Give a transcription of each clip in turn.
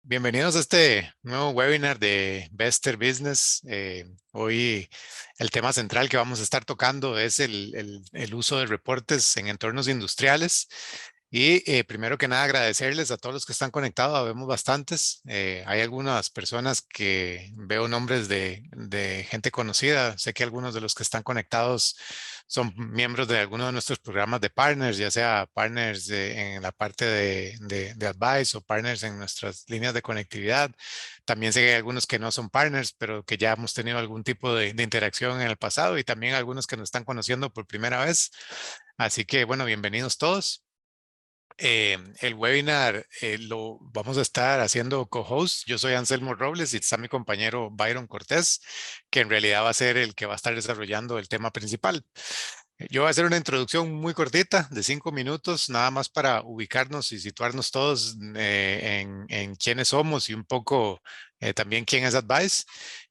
Bienvenidos a este nuevo webinar de Bester Business. Hoy el tema central que vamos a estar tocando es el uso de reportes en entornos industriales. Y primero que nada agradecerles a todos los que están conectados, vemos bastantes. Hay algunas personas que veo nombres de gente conocida. Sé que algunos de los que están conectados son miembros de algunos de nuestros programas de partners, ya sea partners en la parte de advice o partners en nuestras líneas de conectividad. También sé que hay algunos que no son partners, pero que ya hemos tenido algún tipo de interacción en el pasado y también algunos que nos están conociendo por primera vez. Así que bueno, bienvenidos todos. El webinar lo vamos a estar haciendo co-host. Yo soy Anselmo Robles y está mi compañero Byron Cortés, que en realidad va a ser el que va a estar desarrollando el tema principal. Yo voy a hacer una introducción muy cortita de 5 minutos, nada más para ubicarnos y situarnos todos en quiénes somos y un poco también quién es Advice.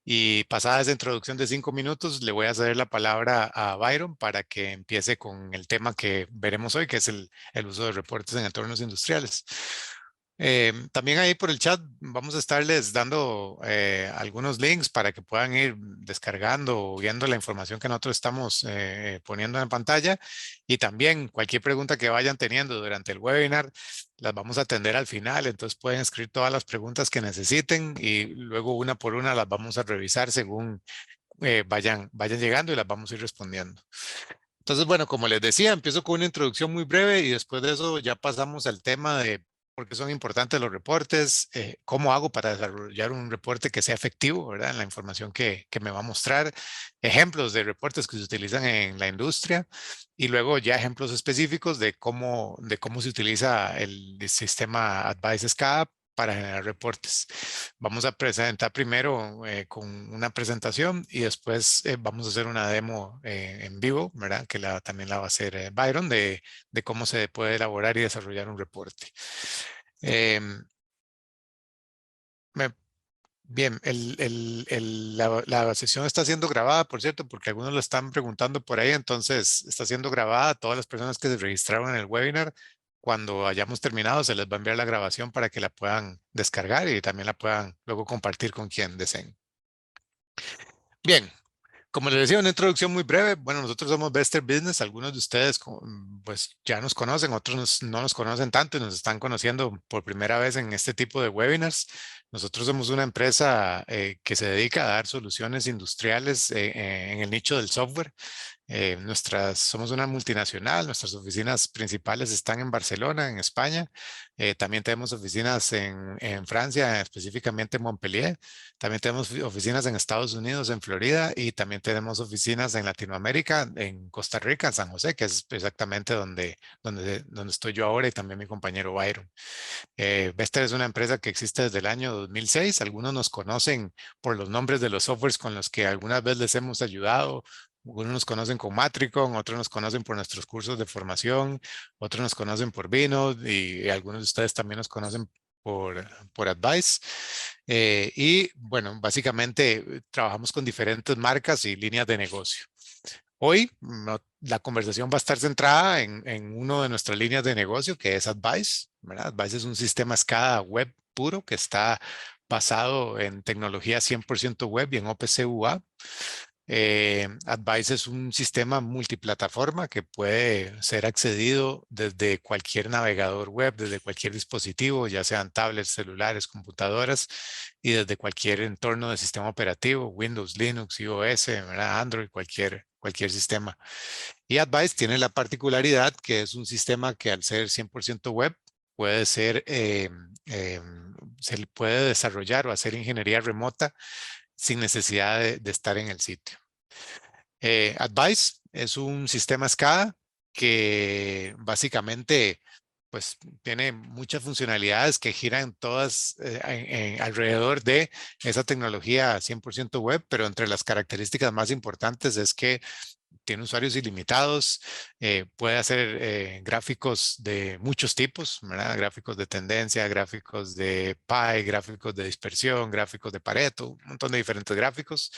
Y pasada esa introducción de 5 minutos, le voy a ceder la palabra a Byron para que empiece con el tema que veremos hoy, que es el uso de reportes en entornos industriales. También ahí por el chat vamos a estarles dando algunos links para que puedan ir descargando o viendo la información que nosotros estamos poniendo en pantalla. Y también cualquier pregunta que vayan teniendo durante el webinar, las vamos a atender al final. Entonces pueden escribir todas las preguntas que necesiten y luego una por una las vamos a revisar según vayan llegando y las vamos a ir respondiendo. Entonces, bueno, como les decía, empiezo con una introducción muy breve y después de eso ya pasamos al tema de por qué son importantes los reportes, cómo hago para desarrollar un reporte que sea efectivo, ¿verdad? En la información que me va a mostrar, ejemplos de reportes que se utilizan en la industria y luego ya ejemplos específicos de cómo se utiliza el sistema Advice SCADA para generar reportes. Vamos a presentar primero con una presentación y después vamos a hacer una demo en vivo, ¿verdad? Que también la va a hacer Byron de cómo se puede elaborar y desarrollar un reporte. Em, me- Bien, la sesión está siendo grabada, por cierto, porque algunos lo están preguntando por ahí, entonces está siendo grabada. Todas las personas que se registraron en el webinar, cuando hayamos terminado, se les va a enviar la grabación para que la puedan descargar y también la puedan luego compartir con quien deseen. Bien, como les decía, una introducción muy breve. Bueno, nosotros somos Bester Business. Algunos de ustedes pues ya nos conocen, otros no nos conocen tanto y nos están conociendo por primera vez en este tipo de webinars. Nosotros somos una empresa que se dedica a dar soluciones industriales en el nicho del software. Somos una multinacional, nuestras oficinas principales están en Barcelona, en España. También tenemos oficinas en Francia, específicamente en Montpellier. También tenemos oficinas en Estados Unidos, en Florida, y también tenemos oficinas en Latinoamérica, en Costa Rica, en San José, que es exactamente donde estoy yo ahora y también mi compañero Byron. Vestel es una empresa que existe desde el año 2006. Algunos nos conocen por los nombres de los softwares con los que algunas veces les hemos ayudado. Algunos nos conocen con Matricon, otros nos conocen por nuestros cursos de formación, otros nos conocen por Vino y algunos de ustedes también nos conocen por Advice. Y bueno, básicamente trabajamos con diferentes marcas y líneas de negocio. Hoy la conversación va a estar centrada en una de nuestras líneas de negocio, que es Advice, ¿verdad? Advice es un sistema SCADA web puro que está basado en tecnología 100% web y en OPC UA. Advice es un sistema multiplataforma que puede ser accedido desde cualquier navegador web, desde cualquier dispositivo, ya sean tablets, celulares, computadoras y desde cualquier entorno de sistema operativo, Windows, Linux, iOS, ¿verdad? Android, cualquier sistema. Y Advice tiene la particularidad que es un sistema que al ser 100% web puede ser, se le puede desarrollar o hacer ingeniería remota sin necesidad de estar en el sitio. Advice es un sistema SCADA que básicamente pues tiene muchas funcionalidades que giran todas alrededor de esa tecnología 100% web, pero entre las características más importantes es que tiene usuarios ilimitados, puede hacer gráficos de muchos tipos, ¿verdad? Gráficos de tendencia, gráficos de pie, gráficos de dispersión, gráficos de Pareto, un montón de diferentes gráficos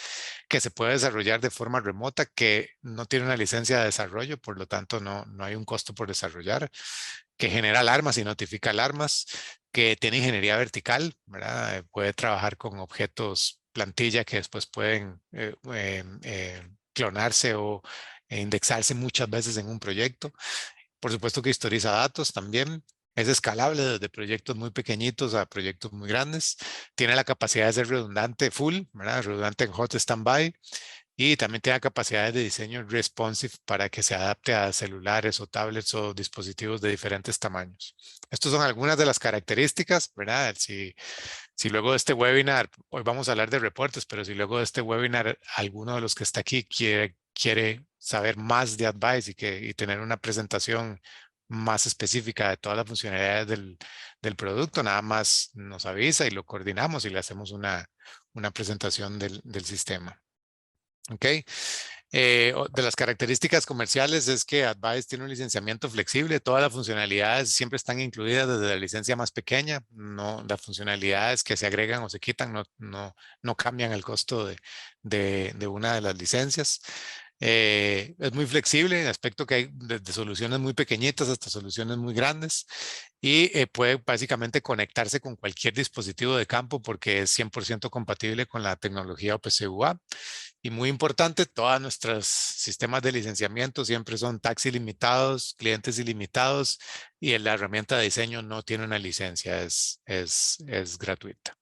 que se puede desarrollar de forma remota, que no tiene una licencia de desarrollo, por lo tanto no hay un costo por desarrollar. que genera alarmas y notifica alarmas, que tiene ingeniería vertical, ¿verdad? Puede trabajar con objetos plantilla que después pueden clonarse o indexarse muchas veces en un proyecto. Por supuesto que historiza datos también. Es escalable desde proyectos muy pequeñitos a proyectos muy grandes. Tiene la capacidad de ser redundante full, ¿verdad? Redundante en hot standby. Y también tiene capacidades de diseño responsive para que se adapte a celulares o tablets o dispositivos de diferentes tamaños. Estas son algunas de las características, ¿verdad? Si luego de este webinar, hoy vamos a hablar de reportes, pero si luego de este webinar alguno de los que está aquí quiere saber más de Advice y tener una presentación más específica de todas las funcionalidades del producto, nada más nos avisa y lo coordinamos y le hacemos una presentación del sistema. ¿Ok? De las características comerciales es que Advice tiene un licenciamiento flexible. Todas las funcionalidades siempre están incluidas desde la licencia más pequeña. No, las funcionalidades que se agregan o se quitan no cambian el costo de una de las licencias. Es muy flexible en el aspecto que hay desde soluciones muy pequeñitas hasta soluciones muy grandes y puede básicamente conectarse con cualquier dispositivo de campo porque es 100% compatible con la tecnología OPC-UA. Y muy importante, todos nuestros sistemas de licenciamiento siempre son tags ilimitados, clientes ilimitados y la herramienta de diseño no tiene una licencia, es gratuita.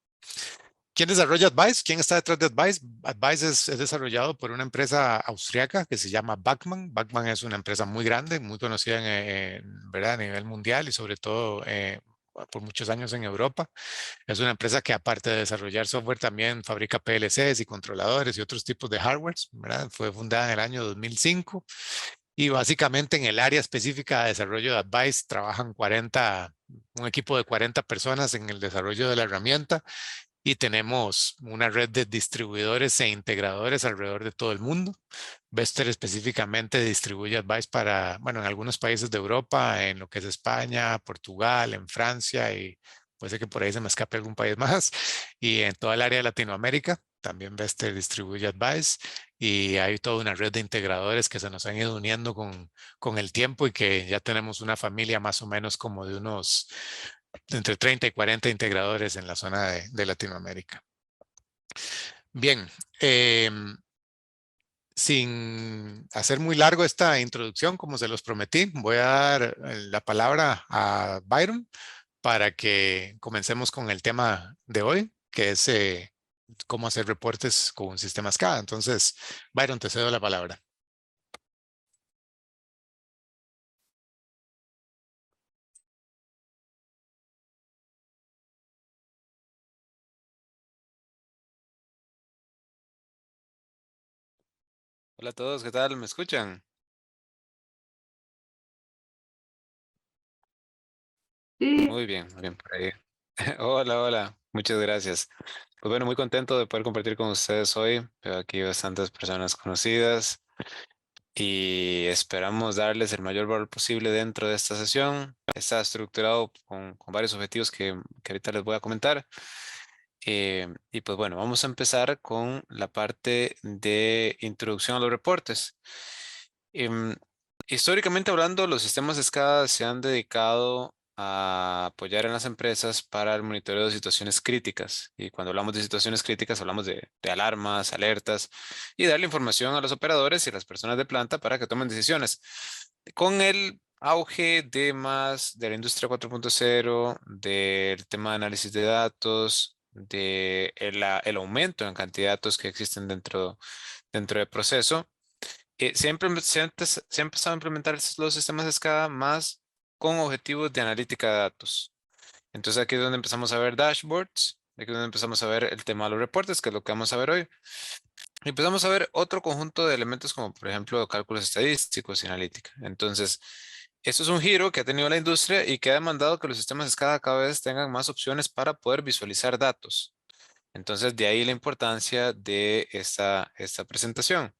¿Quién desarrolla Advice? ¿Quién está detrás de Advice? Advice es desarrollado por una empresa austriaca que se llama Bachmann. Bachmann es una empresa muy grande, muy conocida ¿verdad? A nivel mundial y sobre todo por muchos años en Europa. Es una empresa que aparte de desarrollar software también fabrica PLCs y controladores y otros tipos de hardware, ¿verdad? Fue fundada en el año 2005 y básicamente en el área específica de desarrollo de Advice trabajan un equipo de 40 personas en el desarrollo de la herramienta y tenemos una red de distribuidores e integradores alrededor de todo el mundo. Vester específicamente distribuye Advice bueno, en algunos países de Europa, en lo que es España, Portugal, en Francia y puede ser que por ahí se me escape algún país más. Y en toda el área de Latinoamérica, también Vester distribuye Advice y hay toda una red de integradores que se nos han ido uniendo con el tiempo y que ya tenemos una familia más o menos como de unos entre 30 y 40 integradores en la zona de Latinoamérica. Bien, sin hacer muy largo esta introducción, como se los prometí, voy a dar la palabra a Byron para que comencemos con el tema de hoy, que es cómo hacer reportes con un sistema SCADA. Entonces, Byron, te cedo la palabra. Hola a todos, ¿qué tal? ¿Me escuchan? Sí, Muy bien por ahí. Hola, hola, muchas gracias. Pues bueno, muy contento de poder compartir con ustedes hoy. Veo aquí bastantes personas conocidas y esperamos darles el mayor valor posible dentro de esta sesión. Está estructurado con varios objetivos que ahorita les voy a comentar. Y pues bueno, vamos a empezar con la parte de introducción a los reportes. Em, Históricamente hablando, los sistemas SCADA se han dedicado a apoyar en las empresas para el monitoreo de situaciones críticas. Y cuando hablamos de situaciones críticas, hablamos de alarmas, alertas y darle información a los operadores y a las personas de planta para que tomen decisiones. Con el auge de la industria 4.0, del tema de análisis de datos, el aumento en cantidad de datos que existen dentro del proceso, se ha empezado a implementar los sistemas de escala más con objetivos de analítica de datos. Entonces aquí es donde empezamos a ver dashboards, aquí es donde empezamos a ver el tema de los reportes, que es lo que vamos a ver hoy. Y empezamos a ver otro conjunto de elementos como por ejemplo cálculos estadísticos y analítica. Entonces, esto es un giro que ha tenido la industria y que ha demandado que los sistemas de escala cada vez tengan más opciones para poder visualizar datos. Entonces, de ahí la importancia de esta presentación.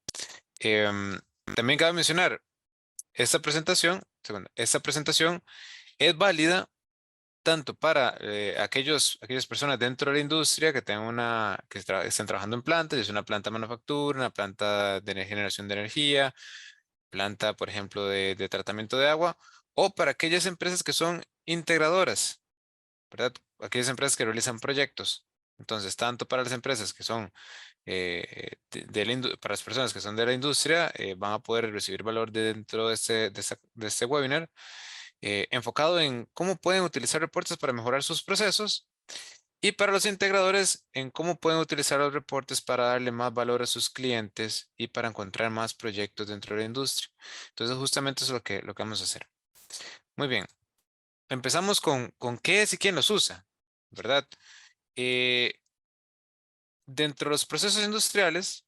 Em, También cabe mencionar, esta presentación es válida tanto para aquellas personas dentro de la industria que tengan estén trabajando en plantas, es una planta de manufactura, una planta de generación de energía, planta, por ejemplo, de tratamiento de agua, o para aquellas empresas que son integradoras, ¿verdad? Aquellas empresas que realizan proyectos. Entonces, tanto para las empresas que son para las personas que son de la industria, van a poder recibir valor dentro de este webinar, enfocado en cómo pueden utilizar reportes para mejorar sus procesos, y para los integradores en cómo pueden utilizar los reportes para darle más valor a sus clientes y para encontrar más proyectos dentro de la industria. Entonces, justamente eso es lo que vamos a hacer. Muy bien. Empezamos con qué es y quién los usa, ¿verdad? Eh, Dentro de los procesos industriales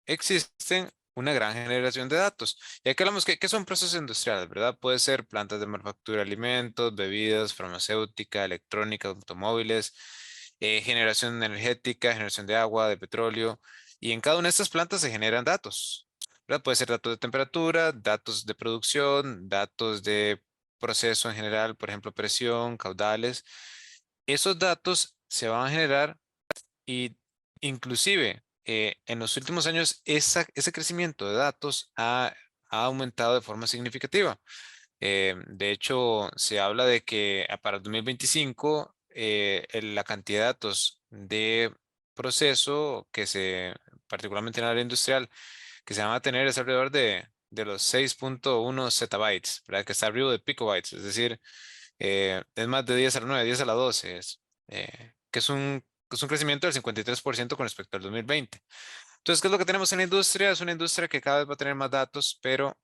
existen una gran generación de datos. Y aquí hablamos qué son procesos industriales, ¿verdad? Puede ser plantas de manufactura de alimentos, bebidas, farmacéutica, electrónica, automóviles, generación energética, generación de agua, de petróleo. Y en cada una de estas plantas se generan datos, ¿verdad? Puede ser datos de temperatura, datos de producción, datos de proceso en general, por ejemplo, presión, caudales. Esos datos se van a generar y inclusive en los últimos años ese crecimiento de datos ha aumentado de forma significativa. De hecho, se habla de que para el 2025 la cantidad de datos de proceso particularmente en el área industrial, que se van a tener es alrededor de los 6.1 zettabytes, ¿verdad? Que está arriba de picobytes, es decir, es más de 10 a la 9, 10 a la 12, que es un crecimiento del 53% con respecto al 2020. Entonces, ¿qué es lo que tenemos en la industria? Es una industria que cada vez va a tener más datos, pero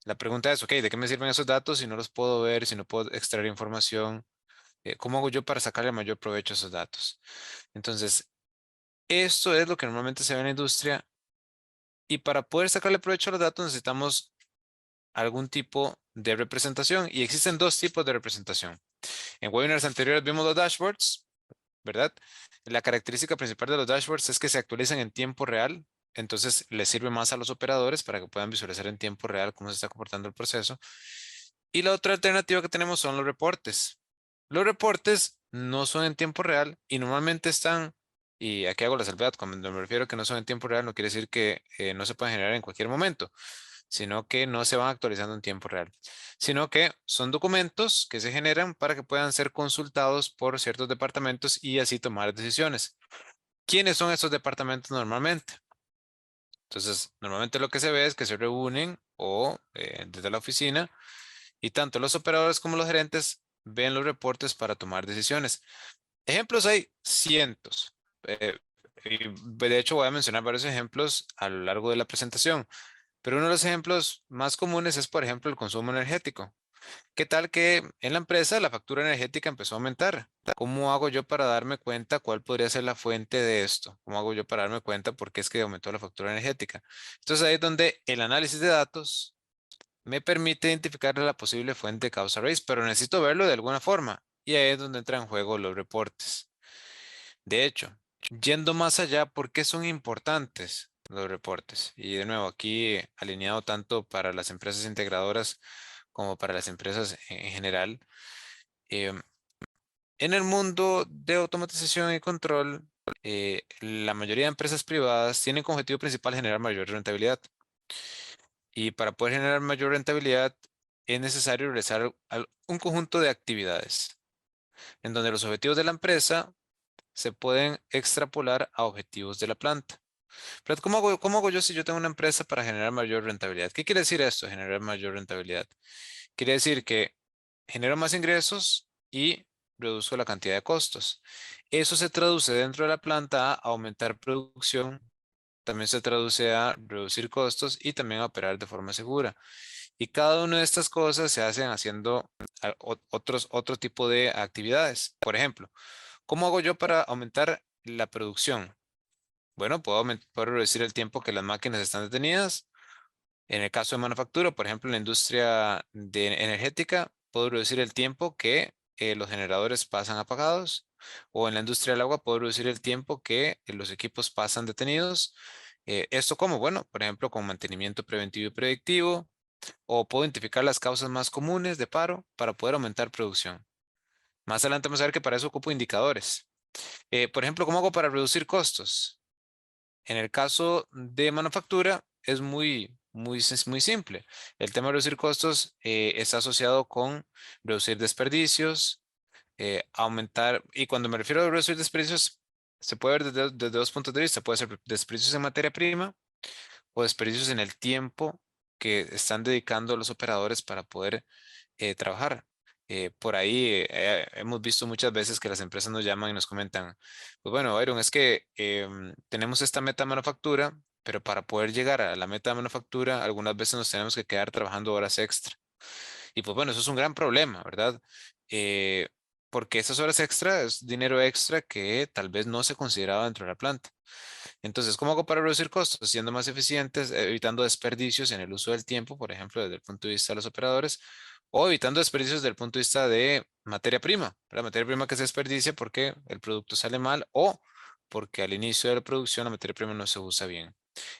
la pregunta es, ok, ¿de qué me sirven esos datos si no los puedo ver, si no puedo extraer información? ¿Cómo hago yo para sacarle mayor provecho a esos datos? Entonces, esto es lo que normalmente se ve en la industria, y para poder sacarle provecho a los datos necesitamos algún tipo de representación, y existen dos tipos de representación. En webinars anteriores vimos los dashboards, ¿verdad? La característica principal de los dashboards es que se actualizan en tiempo real, entonces les sirve más a los operadores para que puedan visualizar en tiempo real cómo se está comportando el proceso. Y la otra alternativa que tenemos son los reportes. Los reportes no son en tiempo real y normalmente están, y aquí hago la salvedad, cuando me refiero a que no son en tiempo real, no quiere decir que no se pueden generar en cualquier momento, sino que no se van actualizando en tiempo real, sino que son documentos que se generan para que puedan ser consultados por ciertos departamentos y así tomar decisiones. ¿Quiénes son esos departamentos normalmente? Entonces, normalmente lo que se ve es que se reúnen o desde la oficina, y tanto los operadores como los gerentes ven los reportes para tomar decisiones. Ejemplos hay cientos. Y de hecho voy a mencionar varios ejemplos a lo largo de la presentación. Pero uno de los ejemplos más comunes es, por ejemplo, el consumo energético. ¿Qué tal que en la empresa la factura energética empezó a aumentar? ¿Cómo hago yo para darme cuenta cuál podría ser la fuente de esto? ¿Cómo hago yo para darme cuenta por qué es que aumentó la factura energética? Entonces ahí es donde el análisis de datos me permite identificar la posible fuente de causa raíz, pero necesito verlo de alguna forma. Y ahí es donde entran en juego los reportes. De hecho, yendo más allá, ¿por qué son importantes los reportes? Y de nuevo, aquí alineado tanto para las empresas integradoras como para las empresas en general. em, en el mundo de automatización y control, la mayoría de empresas privadas tienen como objetivo principal generar mayor rentabilidad. Y para poder generar mayor rentabilidad es necesario realizar un conjunto de actividades en donde los objetivos de la empresa se pueden extrapolar a objetivos de la planta. Pero cómo hago yo si yo tengo una empresa para generar mayor rentabilidad? ¿Qué quiere decir esto, generar mayor rentabilidad? Quiere decir que genero más ingresos y reduzco la cantidad de costos. Eso se traduce dentro de la planta a aumentar producción, también se traduce a reducir costos y también a operar de forma segura. Y cada una de estas cosas se hacen haciendo otro tipo de actividades. Por ejemplo, ¿cómo hago yo para aumentar la producción? Bueno, puedo reducir el tiempo que las máquinas están detenidas. En el caso de manufactura, por ejemplo, en la industria energética, puedo reducir el tiempo que los generadores pasan apagados. O en la industria del agua, puedo reducir el tiempo que los equipos pasan detenidos. ¿Esto cómo? Bueno, por ejemplo, con mantenimiento preventivo y predictivo. O puedo identificar las causas más comunes de paro para poder aumentar producción. Más adelante vamos a ver que para eso ocupo indicadores. Por ejemplo, ¿cómo hago para reducir costos? En el caso de manufactura es muy muy simple. El tema de reducir costos está asociado con reducir desperdicios, aumentar, y cuando me refiero a reducir desperdicios, se puede ver desde dos puntos de vista. Puede ser desperdicios en materia prima o desperdicios en el tiempo que están dedicando los operadores para poder trabajar. Por ahí hemos visto muchas veces que las empresas nos llaman y nos comentan, pues bueno, Byron, es que tenemos esta meta de manufactura, pero para poder llegar a la meta de manufactura, algunas veces nos tenemos que quedar trabajando horas extra. Y pues bueno, eso es un gran problema, ¿verdad? Eh, Porque esas horas extra es dinero extra que tal vez no se consideraba dentro de la planta. Entonces, ¿cómo hago para reducir costos? Siendo más eficientes, evitando desperdicios en el uso del tiempo, por ejemplo, desde el punto de vista de los operadores, o evitando desperdicios desde el punto de vista de materia prima, la materia prima que se desperdicia porque el producto sale mal o porque al inicio de la producción la materia prima no se usa bien.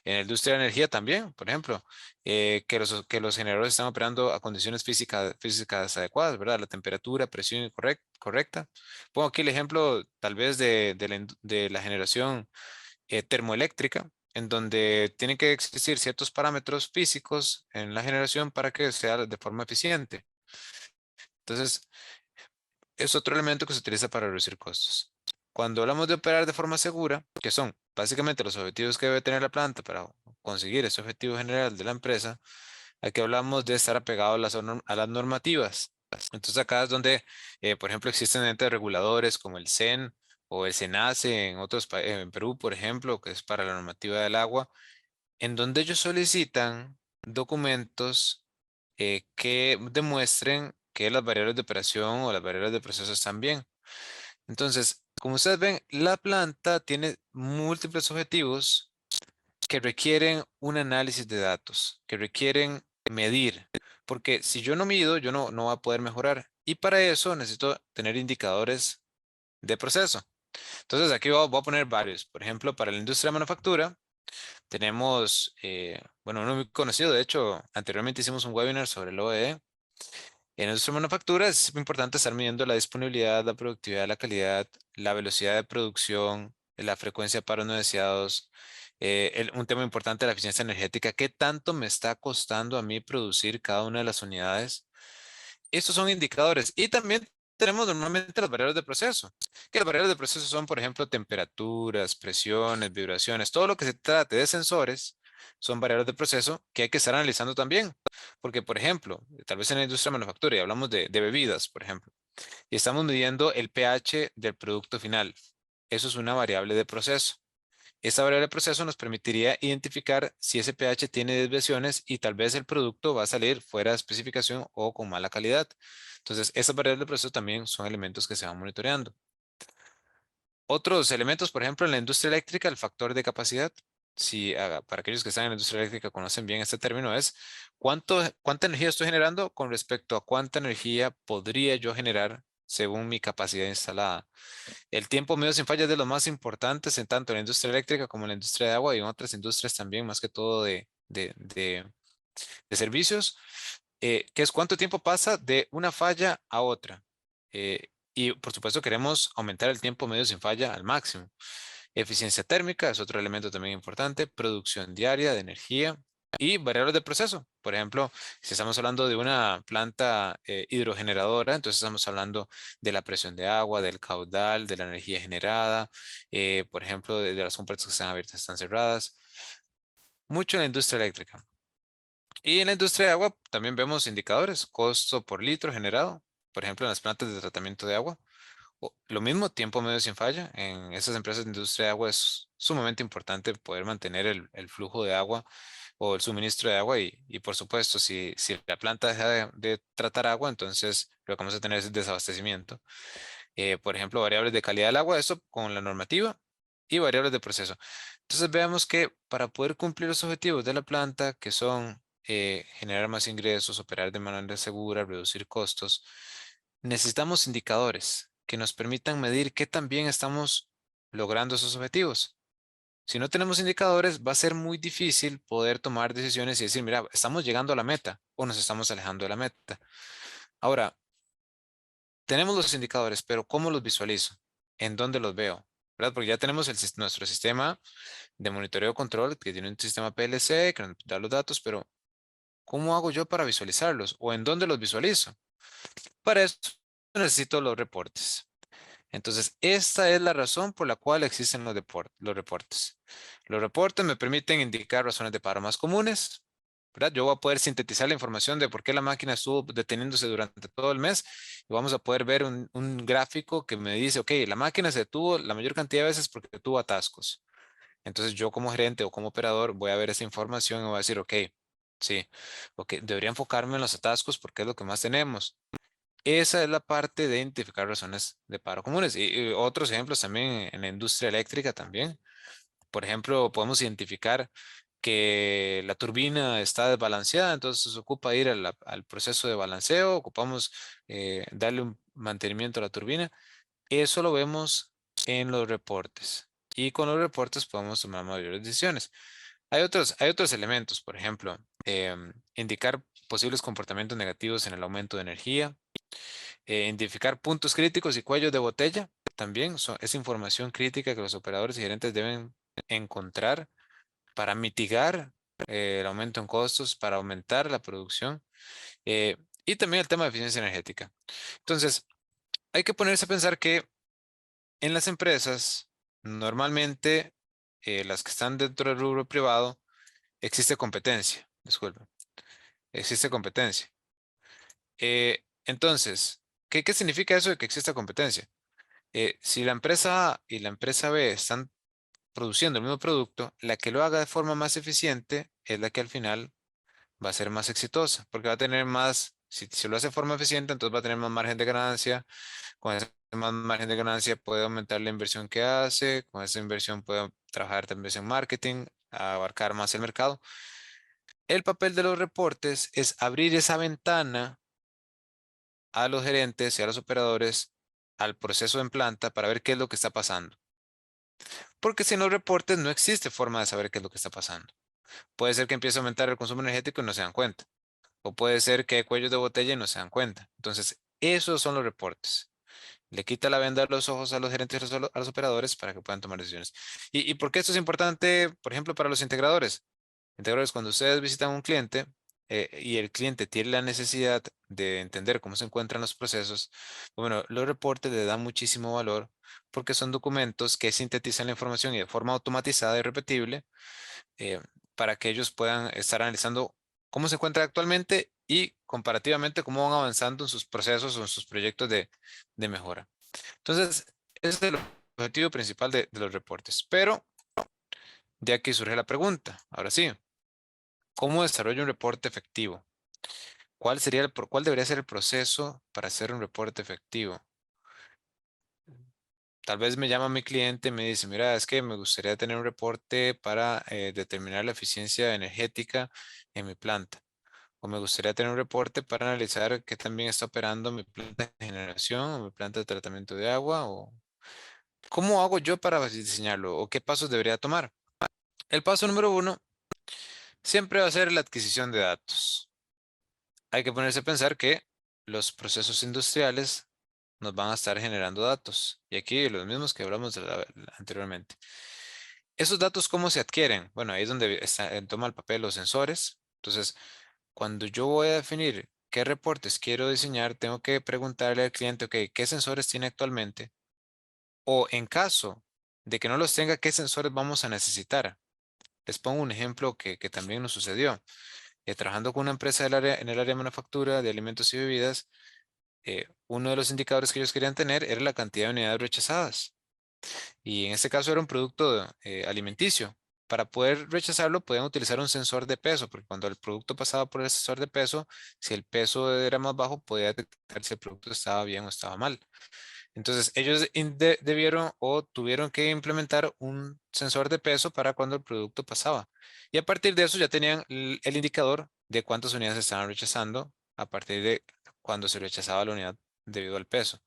En la industria de la energía también, por ejemplo, que los generadores están operando a condiciones físicas adecuadas, ¿verdad? La temperatura, presión correcta. Pongo aquí el ejemplo tal vez de la generación termoeléctrica, en donde tienen que existir ciertos parámetros físicos en la generación para que sea de forma eficiente. Entonces, es otro elemento que se utiliza para reducir costos. Cuando hablamos de operar de forma segura, que son básicamente los objetivos que debe tener la planta para conseguir ese objetivo general de la empresa, aquí hablamos de estar apegado a a las normativas. Entonces acá es donde, por ejemplo, existen entes reguladores como el CEN o el SENACE en en Perú, por ejemplo, que es para la normativa del agua, en donde ellos solicitan documentos que demuestren que las variables de operación o las variables de proceso están bien. Entonces, como ustedes ven, la planta tiene múltiples objetivos que requieren un análisis de datos, que requieren medir, porque si yo no mido, no voy a poder mejorar. Y para eso necesito tener indicadores de proceso. Entonces, aquí voy a poner varios. Por ejemplo, para la industria de manufactura, tenemos, bueno, uno muy conocido, de hecho, anteriormente hicimos un webinar sobre el OEE. En nuestra manufactura es importante estar midiendo la disponibilidad, la productividad, la calidad, la velocidad de producción, la frecuencia de paros no deseados. Un tema importante, la eficiencia energética. ¿Qué tanto me está costando a mí producir cada una de las unidades? Estos son indicadores. Y también tenemos normalmente las variables de proceso. Que las variables de proceso son, por ejemplo, temperaturas, presiones, vibraciones, todo lo que se trate de sensores son variables de proceso que hay que estar analizando también. Porque, por ejemplo, tal vez en la industria de manufactura y hablamos de bebidas, por ejemplo, y estamos midiendo el pH del producto final. Eso es una variable de proceso. Esta variable de proceso nos permitiría identificar si ese pH tiene desviaciones y tal vez el producto va a salir fuera de especificación o con mala calidad. Entonces, estas variables de proceso también son elementos que se van monitoreando. Otros elementos, por ejemplo, en la industria eléctrica, el factor de capacidad. Si para aquellos que están en la industria eléctrica conocen bien este término, es cuánta energía estoy generando con respecto a cuánta energía podría yo generar según mi capacidad instalada. El tiempo medio sin falla es de los más importantes en tanto en la industria eléctrica como en la industria de agua y en otras industrias también, más que todo de servicios, que es cuánto tiempo pasa de una falla a otra. Y por supuesto queremos aumentar el tiempo medio sin falla al máximo. Eficiencia térmica es otro elemento también importante, producción diaria de energía y variables de proceso. Por ejemplo, si estamos hablando de una planta hidrogeneradora, entonces estamos hablando de la presión de agua, del caudal, de la energía generada, por ejemplo, de las compuertas que están abiertas, están cerradas. Mucho en la industria eléctrica. Y en la industria de agua también vemos indicadores, costo por litro generado, por ejemplo, en las plantas de tratamiento de agua. Lo mismo, tiempo medio sin falla. En esas empresas de industria de agua es sumamente importante poder mantener el flujo de agua o el suministro de agua y por supuesto, si la planta deja de tratar agua, entonces lo que vamos a tener es desabastecimiento. Por ejemplo, variables de calidad del agua, eso con la normativa y variables de proceso. Entonces veamos que para poder cumplir los objetivos de la planta, que son generar más ingresos, operar de manera segura, reducir costos, necesitamos indicadores que nos permitan medir qué tan bien estamos logrando esos objetivos. Si no tenemos indicadores, va a ser muy difícil poder tomar decisiones y decir, mira, estamos llegando a la meta o nos estamos alejando de la meta. Ahora, tenemos los indicadores, pero ¿cómo los visualizo? ¿En dónde los veo? ¿verdad? Porque ya tenemos nuestro sistema de monitoreo control que tiene un sistema PLC que nos da los datos, pero ¿cómo hago yo para visualizarlos? ¿O en dónde los visualizo? Para eso necesito los reportes. Entonces, esta es la razón por la cual existen los reportes. Los reportes me permiten indicar razones de paro más comunes, ¿verdad? Yo voy a poder sintetizar la información de por qué la máquina estuvo deteniéndose durante todo el mes y vamos a poder ver un gráfico que me dice, ok, la máquina se detuvo la mayor cantidad de veces porque tuvo atascos. Entonces, yo como gerente o como operador voy a ver esa información y voy a decir, ok, sí, ok, debería enfocarme en los atascos porque es lo que más tenemos. Esa es la parte de identificar razones de paro comunes. Y otros ejemplos también en la industria eléctrica también. Por ejemplo, podemos identificar que la turbina está desbalanceada, entonces se ocupa ir al proceso de balanceo, ocupamos darle un mantenimiento a la turbina. Eso lo vemos en los reportes. Y con los reportes podemos tomar mayores decisiones. Hay otros elementos, por ejemplo, indicar posibles comportamientos negativos en el aumento de energía, identificar puntos críticos y cuellos de botella también es información crítica que los operadores y gerentes deben encontrar para mitigar el aumento en costos, para aumentar la producción eh, y también el tema de eficiencia energética. Entonces, hay que ponerse a pensar que en las empresas, normalmente las que están dentro del rubro privado, existe competencia. Disculpe, existe competencia. Entonces, ¿qué significa eso de que exista competencia? Si la empresa A y la empresa B están produciendo el mismo producto, la que lo haga de forma más eficiente es la que al final va a ser más exitosa, porque va a tener más, si lo hace de forma eficiente, entonces va a tener más margen de ganancia. Con ese más margen de ganancia puede aumentar la inversión que hace, con esa inversión puede trabajar también en marketing, abarcar más el mercado. El papel de los reportes es abrir esa ventana a los gerentes y a los operadores al proceso en planta para ver qué es lo que está pasando. Porque sin los reportes no existe forma de saber qué es lo que está pasando. Puede ser que empiece a aumentar el consumo energético y no se dan cuenta. O puede ser que hay cuellos de botella y no se dan cuenta. Entonces, esos son los reportes. Le quita la venda a los ojos a los gerentes y a los operadores para que puedan tomar decisiones. ¿Y por qué esto es importante, por ejemplo, para los integradores? Integradores, cuando ustedes visitan un cliente y el cliente tiene la necesidad de entender cómo se encuentran los procesos, bueno, los reportes le dan muchísimo valor porque son documentos que sintetizan la información y de forma automatizada y repetible eh, para que ellos puedan estar analizando cómo se encuentra actualmente y comparativamente cómo van avanzando en sus procesos o en sus proyectos de mejora. Entonces, ese es el objetivo principal de los reportes. Pero de aquí surge la pregunta, ahora sí, ¿cómo desarrollo un reporte efectivo? ¿Cuál debería ser el proceso para hacer un reporte efectivo? Tal vez me llama mi cliente y me dice, mira, es que me gustaría tener un reporte para determinar la eficiencia energética en mi planta. O me gustaría tener un reporte para analizar qué también está operando mi planta de generación o mi planta de tratamiento de agua. O ¿cómo hago yo para diseñarlo? ¿O qué pasos debería tomar? El paso número uno siempre va a ser la adquisición de datos. Hay que ponerse a pensar que los procesos industriales nos van a estar generando datos. Y aquí los mismos que hablamos anteriormente. ¿Esos datos cómo se adquieren? Bueno, ahí es donde toma el papel los sensores. Entonces, cuando yo voy a definir qué reportes quiero diseñar, tengo que preguntarle al cliente, ok, ¿qué sensores tiene actualmente? O en caso de que no los tenga, ¿qué sensores vamos a necesitar? Les pongo un ejemplo que también nos sucedió. Trabajando con una empresa en el área de manufactura de alimentos y bebidas, uno de los indicadores que ellos querían tener era la cantidad de unidades rechazadas. Y en este caso era un producto alimenticio. Para poder rechazarlo, podían utilizar un sensor de peso, porque cuando el producto pasaba por el sensor de peso, si el peso era más bajo, podía detectar si el producto estaba bien o estaba mal. Entonces, ellos debieron o tuvieron que implementar un sensor de peso para cuando el producto pasaba. Y a partir de eso ya tenían el indicador de cuántas unidades estaban rechazando a partir de cuando se rechazaba la unidad debido al peso.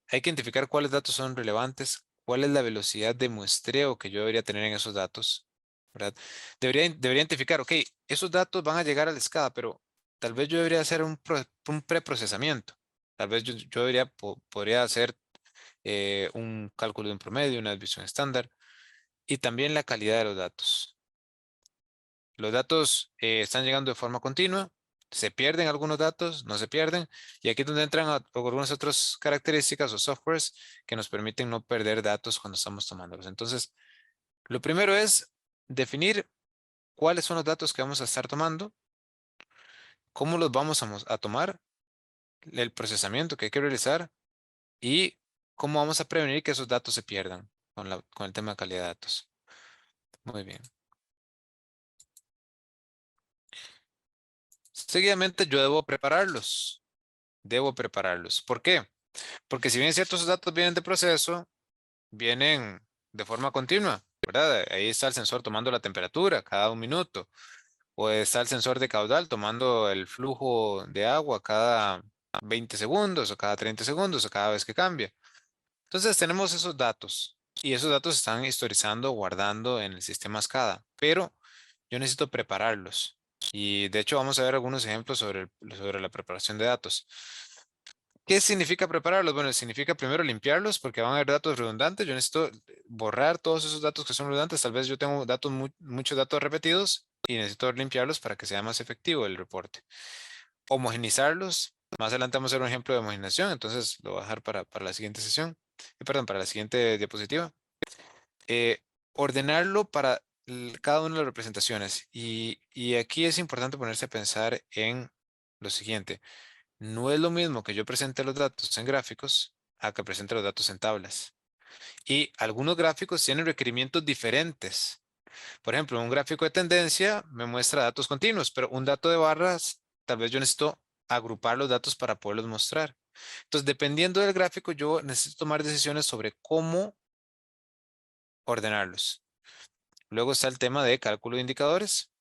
Hay que identificar cuáles datos son relevantes, cuál es la velocidad de muestreo que yo debería tener en esos datos, ¿verdad? Debería identificar, ok, esos datos van a llegar a la escala, pero tal vez yo debería hacer un preprocesamiento. Tal vez yo podría hacer un cálculo de un promedio, una desviación estándar y también la calidad de los datos. Los datos están llegando de forma continua, se pierden algunos datos, no se pierden, y aquí es donde entran algunas otras características o softwares que nos permiten no perder datos cuando estamos tomándolos. Entonces, lo primero es definir cuáles son los datos que vamos a estar tomando, cómo los vamos a tomar, el procesamiento que hay que realizar y cómo vamos a prevenir que esos datos se pierdan con el tema de calidad de datos. Muy bien. Seguidamente yo debo prepararlos. Debo prepararlos. ¿Por qué? Porque si bien ciertos datos vienen de proceso, vienen de forma continua, ¿verdad? Ahí está el sensor tomando la temperatura cada un minuto. O está el sensor de caudal tomando el flujo de agua cada 20 segundos o cada 30 segundos o cada vez que cambia. Entonces tenemos esos datos y esos datos se están historizando, guardando en el sistema SCADA, pero yo necesito prepararlos. Y de hecho vamos a ver algunos ejemplos sobre la preparación de datos. ¿Qué significa prepararlos? Bueno, significa primero limpiarlos porque van a haber datos redundantes. Yo necesito borrar todos esos datos que son redundantes. Tal vez yo tengo datos, muchos datos repetidos y necesito limpiarlos para que sea más efectivo el reporte. Homogenizarlos. Más adelante vamos a ver un ejemplo de homogenización, entonces lo voy a dejar para la siguiente sesión. Perdón, para la siguiente diapositiva. Eh, ordenarlo para cada una de las representaciones. Y aquí es importante ponerse a pensar en lo siguiente. No es lo mismo que yo presente los datos en gráficos a que presente los datos en tablas. Y algunos gráficos tienen requerimientos diferentes. Por ejemplo, un gráfico de tendencia me muestra datos continuos, pero un dato de barras, tal vez yo necesito agrupar los datos para poderlos mostrar. Entonces, dependiendo del gráfico, yo necesito tomar decisiones sobre cómo ordenarlos. Luego está el tema de cálculo de indicadores.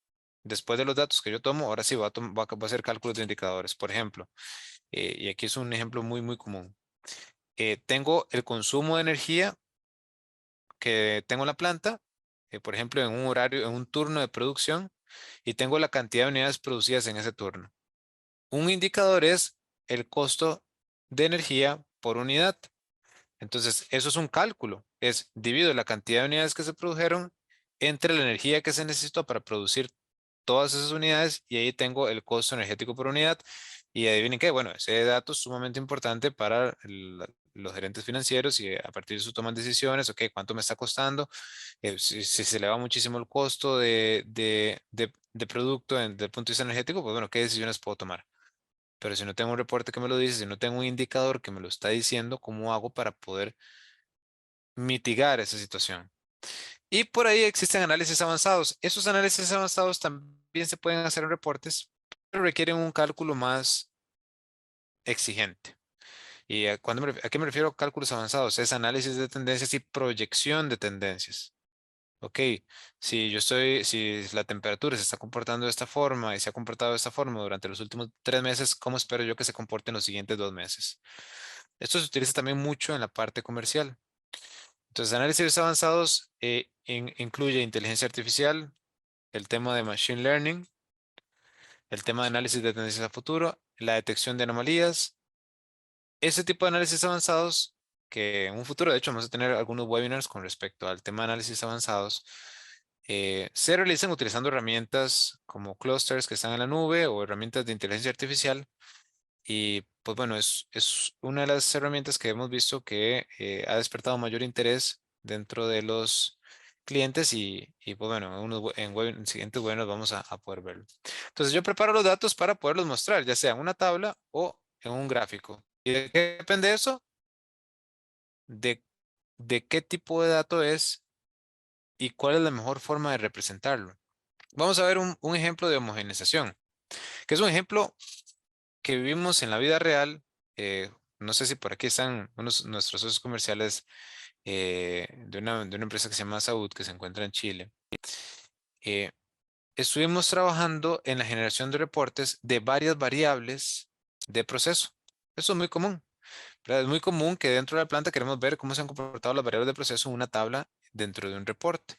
Después de los datos que yo tomo, ahora sí voy a hacer cálculos de indicadores. Por ejemplo, y aquí es un ejemplo muy común. Tengo el consumo de energía que tengo en la planta, por ejemplo, en un horario, en un turno de producción, y tengo la cantidad de unidades producidas en ese turno. Un indicador es el costo de energía por unidad. Entonces, eso es un cálculo. Es divido la cantidad de unidades que se produjeron entre la energía que se necesitó para producir todas esas unidades y ahí tengo el costo energético por unidad. Y adivinen qué, bueno, ese dato es sumamente importante para los gerentes financieros y a partir de eso toman decisiones, ok, ¿cuánto me está costando? Si se eleva muchísimo el costo de producto desde el punto de vista energético, pues bueno, ¿qué decisiones puedo tomar? Pero si no tengo un reporte que me lo dice, si no tengo un indicador que me lo está diciendo, ¿cómo hago para poder mitigar esa situación? Y por ahí existen análisis avanzados. Esos análisis avanzados también se pueden hacer en reportes, pero requieren un cálculo más exigente. ¿Y a qué me refiero cálculos avanzados? Es análisis de tendencias y proyección de tendencias. Ok, si la temperatura se está comportando de esta forma y se ha comportado de esta forma durante los últimos 3 meses, ¿cómo espero yo que se comporte en los siguientes 2 meses? Esto se utiliza también mucho en la parte comercial. Entonces, análisis avanzados incluye inteligencia artificial, el tema de machine learning, el tema de análisis de tendencias a futuro, la detección de anomalías. Ese tipo de análisis avanzados, que en un futuro, de hecho, vamos a tener algunos webinars con respecto al tema de análisis avanzados, se realizan utilizando herramientas como clusters que están en la nube o herramientas de inteligencia artificial. Y pues bueno, es una de las herramientas que hemos visto que ha despertado mayor interés dentro de los clientes y pues bueno, en siguientes webinars vamos a poder verlo. Entonces yo preparo los datos para poderlos mostrar, ya sea en una tabla o en un gráfico. ¿Y de qué depende eso? De, de qué tipo de dato es y cuál es la mejor forma de representarlo. Vamos a ver un ejemplo de homogenización, que es un ejemplo que vivimos en la vida real. No sé si por aquí están nuestros socios comerciales de una empresa que se llama Saúd, que se encuentra en Chile. Eh, estuvimos trabajando en la generación de reportes de varias variables de proceso. Eso es muy común, ¿verdad? Es muy común que dentro de la planta queremos ver cómo se han comportado las variables de proceso en una tabla dentro de un reporte.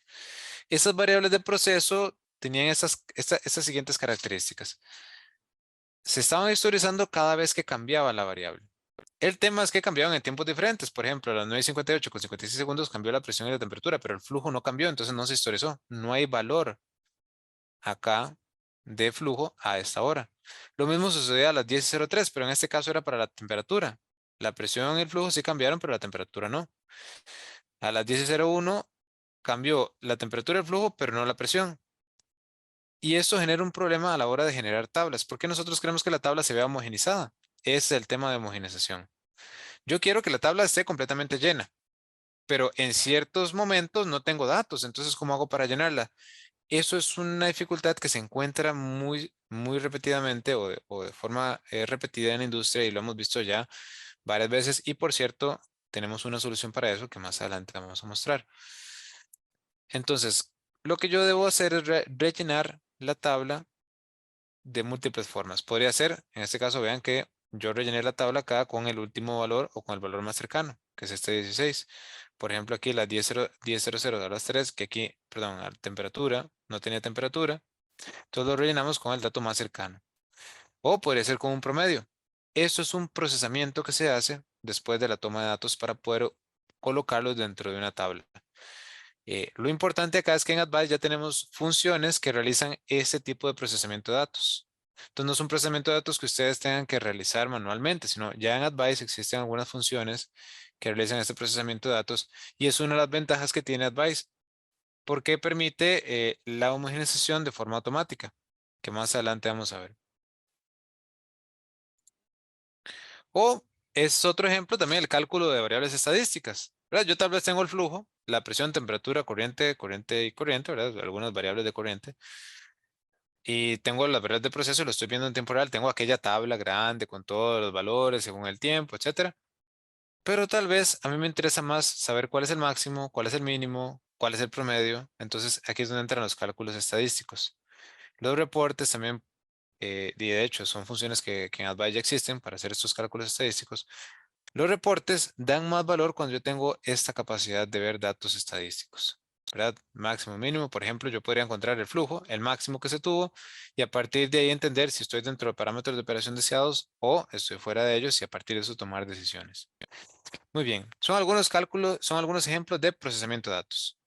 Esas variables de proceso tenían estas siguientes características. Se estaban historizando cada vez que cambiaba la variable. El tema es que cambiaron en tiempos diferentes. Por ejemplo, a las 9:58 con 56 segundos cambió la presión y la temperatura, pero el flujo no cambió, entonces no se historizó. No hay valor acá de flujo a esta hora. Lo mismo sucedió a las 10:03, pero en este caso era para la temperatura. La presión y el flujo sí cambiaron, pero la temperatura no. A las 10:01 cambió la temperatura y el flujo, pero no la presión. Y esto genera un problema a la hora de generar tablas. ¿Por qué nosotros queremos que la tabla se vea homogenizada? Es el tema de homogenización. Yo quiero que la tabla esté completamente llena, pero en ciertos momentos no tengo datos. Entonces, ¿cómo hago para llenarla? Eso es una dificultad que se encuentra muy repetidamente o de forma repetida en la industria y lo hemos visto ya varias veces. Y por cierto, tenemos una solución para eso que más adelante vamos a mostrar. Entonces, lo que yo debo hacer es rellenar la tabla de múltiples formas. Podría ser, en este caso, vean que yo rellené la tabla acá con el último valor o con el valor más cercano, que es este 16. Por ejemplo, aquí las 10:00 a las 3, que aquí, perdón, a temperatura, no tenía temperatura. Entonces lo rellenamos con el dato más cercano. O podría ser con un promedio. Esto es un procesamiento que se hace después de la toma de datos para poder colocarlos dentro de una tabla. Lo importante acá es que en Advice ya tenemos funciones que realizan ese tipo de procesamiento de datos. Entonces no es un procesamiento de datos que ustedes tengan que realizar manualmente, sino ya en Advice existen algunas funciones que realizan este procesamiento de datos y es una de las ventajas que tiene Advice porque permite la homogenización de forma automática, que más adelante vamos a ver. O es otro ejemplo también el cálculo de variables estadísticas, ¿verdad? Yo tal vez tengo el flujo, la presión, temperatura, corriente, corriente y corriente, ¿verdad? Algunas variables de corriente. Y tengo las variables de proceso, lo estoy viendo en tiempo real. Tengo aquella tabla grande con todos los valores según el tiempo, etcétera. Pero tal vez a mí me interesa más saber cuál es el máximo, cuál es el mínimo, cuál es el promedio. Entonces aquí es donde entran los cálculos estadísticos. Los reportes también, y de hecho, son funciones que en Advice ya existen para hacer estos cálculos estadísticos. Los reportes dan más valor cuando yo tengo esta capacidad de ver datos estadísticos, ¿verdad? Máximo, mínimo. Por ejemplo, yo podría encontrar el flujo, el máximo que se tuvo, y a partir de ahí entender si estoy dentro de parámetros de operación deseados o estoy fuera de ellos y a partir de eso tomar decisiones. Muy bien, son algunos cálculos, son algunos ejemplos de procesamiento de datos.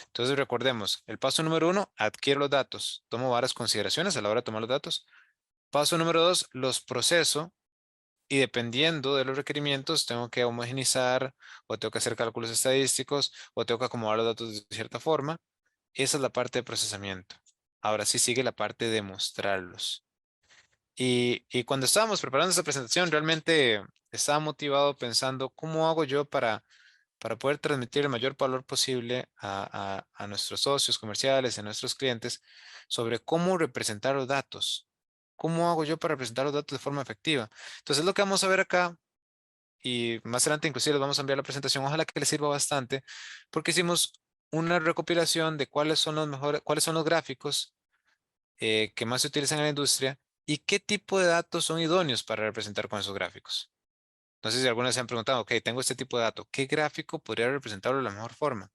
Entonces recordemos, el paso número 1, adquiero los datos, tomo varias consideraciones a la hora de tomar los datos. Paso número 2, los proceso y dependiendo de los requerimientos, tengo que homogenizar o tengo que hacer cálculos estadísticos o tengo que acomodar los datos de cierta forma. Esa es la parte de procesamiento. Ahora sí sigue la parte de mostrarlos. Y cuando estábamos preparando esta presentación, realmente estaba motivado pensando cómo hago yo para poder transmitir el mayor valor posible a nuestros socios comerciales, a nuestros clientes, sobre cómo representar los datos. ¿Cómo hago yo para representar los datos de forma efectiva? Entonces, lo que vamos a ver acá, y más adelante inclusive les vamos a enviar la presentación, ojalá que les sirva bastante, porque hicimos una recopilación de cuáles son los mejores, cuáles son los gráficos que más se utilizan en la industria y qué tipo de datos son idóneos para representar con esos gráficos. No sé si alguna vez se han preguntado, ok, tengo este tipo de dato, ¿qué gráfico podría representarlo de la mejor forma?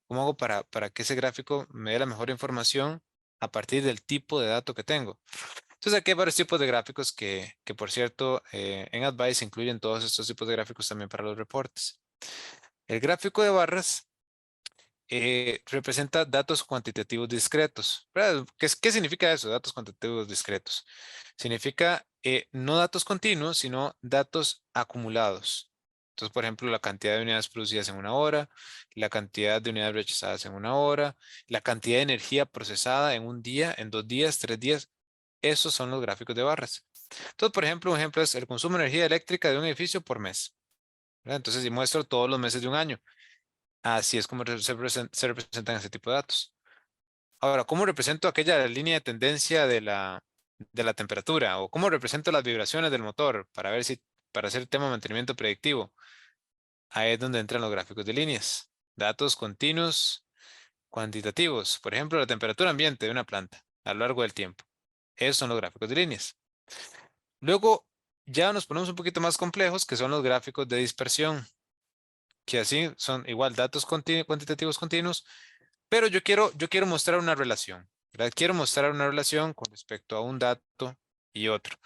¿Cómo hago para que ese gráfico me dé la mejor información a partir del tipo de dato que tengo? Entonces aquí hay varios tipos de gráficos que por cierto, en Advice incluyen todos estos tipos de gráficos también para los reportes. El gráfico de barras representa datos cuantitativos discretos. ¿Verdad? ¿Qué significa eso? Datos cuantitativos discretos. Significa no datos continuos, sino datos acumulados. Entonces, por ejemplo, la cantidad de unidades producidas en una hora, la cantidad de unidades rechazadas en una hora, la cantidad de energía procesada en un día, en 2 días, 3 días. Esos son los gráficos de barras. Entonces, por ejemplo, un ejemplo es el consumo de energía eléctrica de un edificio por mes. ¿Verdad? Entonces, si muestro todos los meses de un año. Así es como se representan ese tipo de datos. Ahora, ¿cómo represento aquella línea de tendencia de la temperatura? ¿O cómo represento las vibraciones del motor para ver si, para hacer el tema de mantenimiento predictivo? Ahí es donde entran los gráficos de líneas. Datos continuos, cuantitativos. Por ejemplo, la temperatura ambiente de una planta a lo largo del tiempo. Esos son los gráficos de líneas. Luego, ya nos ponemos un poquito más complejos, que son los gráficos de dispersión, que así son igual datos cuantitativos continuos. Pero yo quiero mostrar una relación, ¿verdad? Quiero mostrar una relación con respecto a un dato y otro.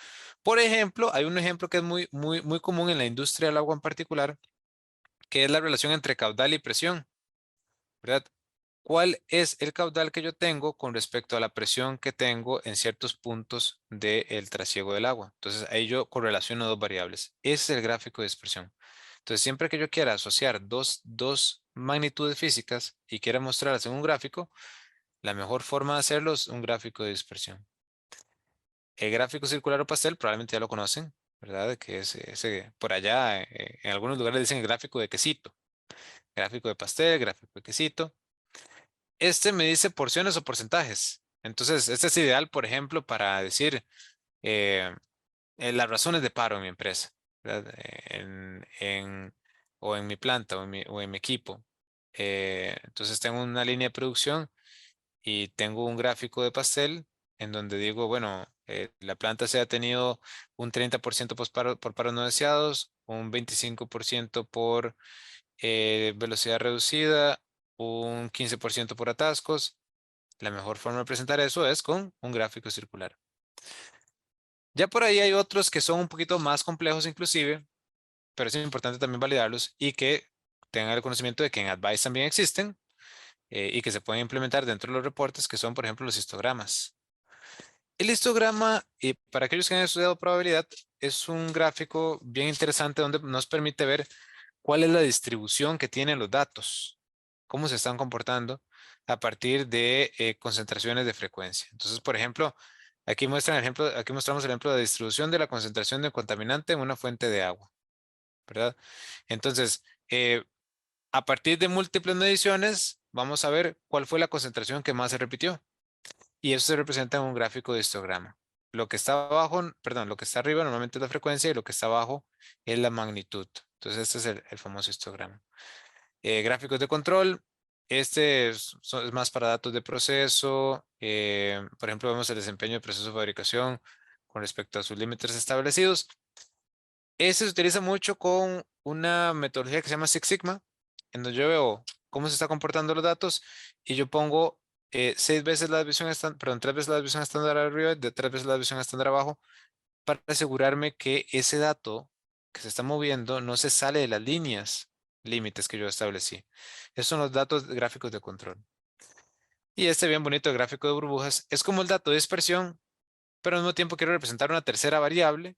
Por ejemplo, hay un ejemplo que es muy común en la industria del agua en particular, que es la relación entre caudal y presión, ¿verdad? ¿Cuál es el caudal que yo tengo con respecto a la presión que tengo en ciertos puntos del trasiego del agua? Entonces, ahí yo correlaciono dos variables. Ese es el gráfico de dispersión. Entonces, siempre que yo quiera asociar dos magnitudes físicas y quiera mostrarlas en un gráfico, la mejor forma de hacerlo es un gráfico de dispersión. El gráfico circular o pastel probablemente ya lo conocen, ¿verdad? Que es ese, por allá, en algunos lugares dicen el gráfico de quesito, gráfico de pastel, gráfico de quesito. Este me dice porciones o porcentajes. Entonces, este es ideal, por ejemplo, para decir eh, las razones de paro en mi empresa, ¿verdad? O en mi planta o en mi equipo. Entonces, tengo una línea de producción y tengo un gráfico de pastel en donde digo, bueno, la planta se ha tenido un 30% por paros no deseados, un 25% por velocidad reducida, un 15% por atascos. La mejor forma de presentar eso es con un gráfico circular. Ya por ahí hay otros que son un poquito más complejos inclusive, pero es importante también validarlos y que tengan el conocimiento de que en Advice también existen y que se pueden implementar dentro de los reportes, que son, por ejemplo, los histogramas. El histograma, para aquellos que han estudiado probabilidad, es un gráfico bien interesante donde nos permite ver cuál es la distribución que tienen los datos, cómo se están comportando a partir de concentraciones de frecuencia. Entonces, por ejemplo, aquí mostramos el ejemplo de distribución de la concentración de contaminante en una fuente de agua, ¿verdad? Entonces, a partir de múltiples mediciones, vamos a ver cuál fue la concentración que más se repitió. Y eso se representa en un gráfico de histograma. Lo que está abajo, perdón, lo que está arriba normalmente es la frecuencia y lo que está abajo es la magnitud. Entonces, este es el famoso histograma. Gráficos de control. Este es más para datos de proceso. Por ejemplo, vemos el desempeño del proceso de fabricación con respecto a sus límites establecidos. Este se utiliza mucho con una metodología que se llama Six Sigma, en donde yo veo cómo se está comportando los datos y yo pongo 6 veces la desviación estándar, perdón, 3 veces la desviación estándar arriba, de 3 veces la desviación estándar abajo, para asegurarme que ese dato que se está moviendo no se sale de las líneas límites que yo establecí. Esos son los datos gráficos de control. Y este bien bonito gráfico de burbujas es como el dato de dispersión, pero al mismo tiempo quiero representar una tercera variable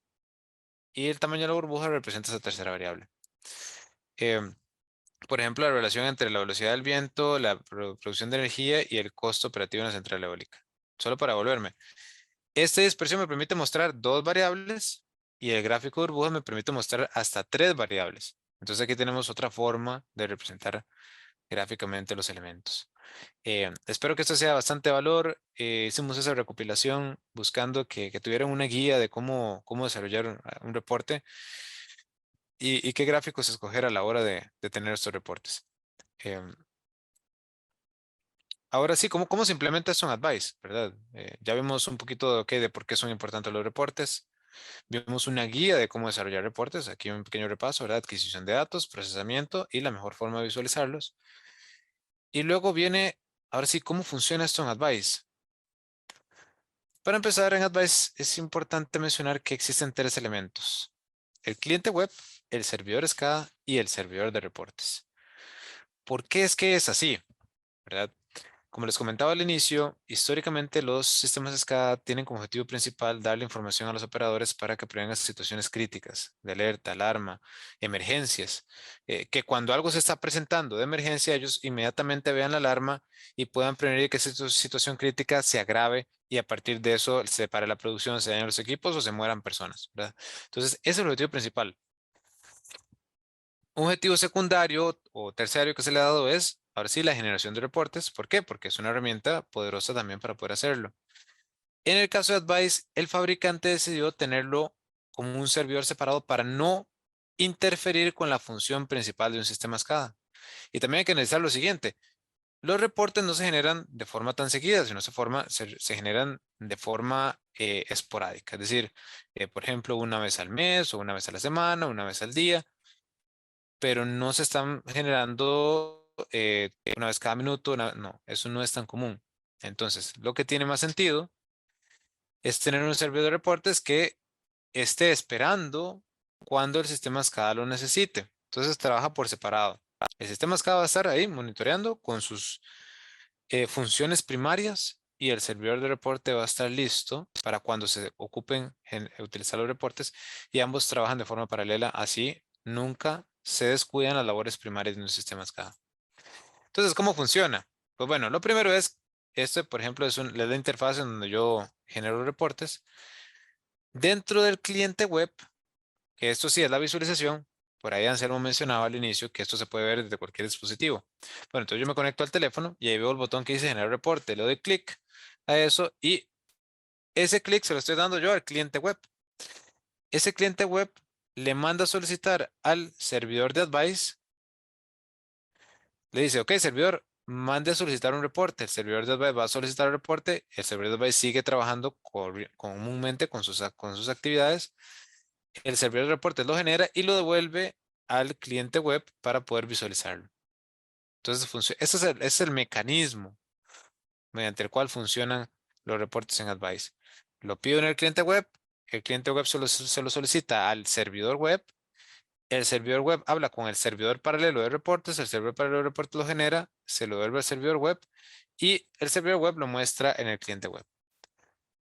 y el tamaño de la burbuja representa esa tercera variable. Em, por ejemplo, la relación entre la velocidad del viento, la producción de energía y el costo operativo en la central eólica. Solo para volverme. Esta dispersión me permite mostrar dos variables y el gráfico de burbujas me permite mostrar hasta tres variables. Entonces aquí tenemos otra forma de representar gráficamente los elementos. Espero que esto sea bastante valor. Hicimos esa recopilación buscando que tuvieran una guía de cómo desarrollar un reporte y qué gráficos escoger a la hora de tener estos reportes. Em, Ahora sí, ¿cómo se implementa esto en Advice, verdad? Ya vimos un poquito de por qué son importantes los reportes. Vimos una guía de cómo desarrollar reportes. Aquí un pequeño repaso, ¿verdad? Adquisición de datos, procesamiento y la mejor forma de visualizarlos. Y luego viene, ahora sí, ¿cómo funciona esto en Advice? Para empezar, en Advice es importante mencionar que existen tres elementos: el cliente web, el servidor SCADA y el servidor de reportes. ¿Por qué es que es así? ¿Verdad? Como les comentaba al inicio, históricamente los sistemas SCADA tienen como objetivo principal darle información a los operadores para que prevengan situaciones críticas de alerta, alarma, emergencias, que cuando algo se está presentando de emergencia, ellos inmediatamente vean la alarma y puedan prevenir que esa situación crítica se agrave y a partir de eso se pare la producción, se dañen los equipos o se mueran personas, ¿verdad? Entonces, ese es el objetivo principal. Un objetivo secundario o terciario que se le ha dado es, ahora sí, la generación de reportes. ¿Por qué? Porque es una herramienta poderosa también para poder hacerlo. En el caso de Advice, el fabricante decidió tenerlo como un servidor separado para no interferir con la función principal de un sistema SCADA. Y también hay que analizar lo siguiente. Los reportes no se generan de forma tan seguida, sino se generan de forma esporádica. Es decir, por ejemplo, una vez al mes o una vez a la semana, una vez al día, pero no se están generando una vez cada minuto, no, eso no es tan común. Entonces, lo que tiene más sentido es tener un servidor de reportes que esté esperando cuando el sistema SCADA lo necesite. Entonces trabaja por separado. El sistema SCADA va a estar ahí monitoreando con sus funciones primarias y el servidor de reporte va a estar listo para cuando se ocupen en utilizar los reportes y ambos trabajan de forma paralela. Así nunca se descuidan las labores primarias de un sistema SCADA. Entonces, ¿cómo funciona? Pues bueno, lo primero es, este por ejemplo es la interfaz en donde yo genero reportes. Dentro del cliente web, que esto sí es la visualización, por ahí Anselmo mencionaba al inicio que esto se puede ver desde cualquier dispositivo. Bueno, entonces yo me conecto al teléfono y ahí veo el botón que dice generar reporte, le doy clic a eso y ese clic se lo estoy dando yo al cliente web. Ese cliente web le manda a solicitar al servidor de Advice, le dice, ok, servidor, mande a solicitar un reporte. El servidor de Advice va a solicitar el reporte, el servidor de Advice sigue trabajando comúnmente con sus actividades. El servidor de reportes lo genera y lo devuelve al cliente web para poder visualizarlo. Entonces, ese es el mecanismo mediante el cual funcionan los reportes en Advice. Lo pido en el cliente web se lo solicita al servidor web, el servidor web habla con el servidor paralelo de reportes, el servidor paralelo de reportes lo genera, se lo devuelve al servidor web y el servidor web lo muestra en el cliente web.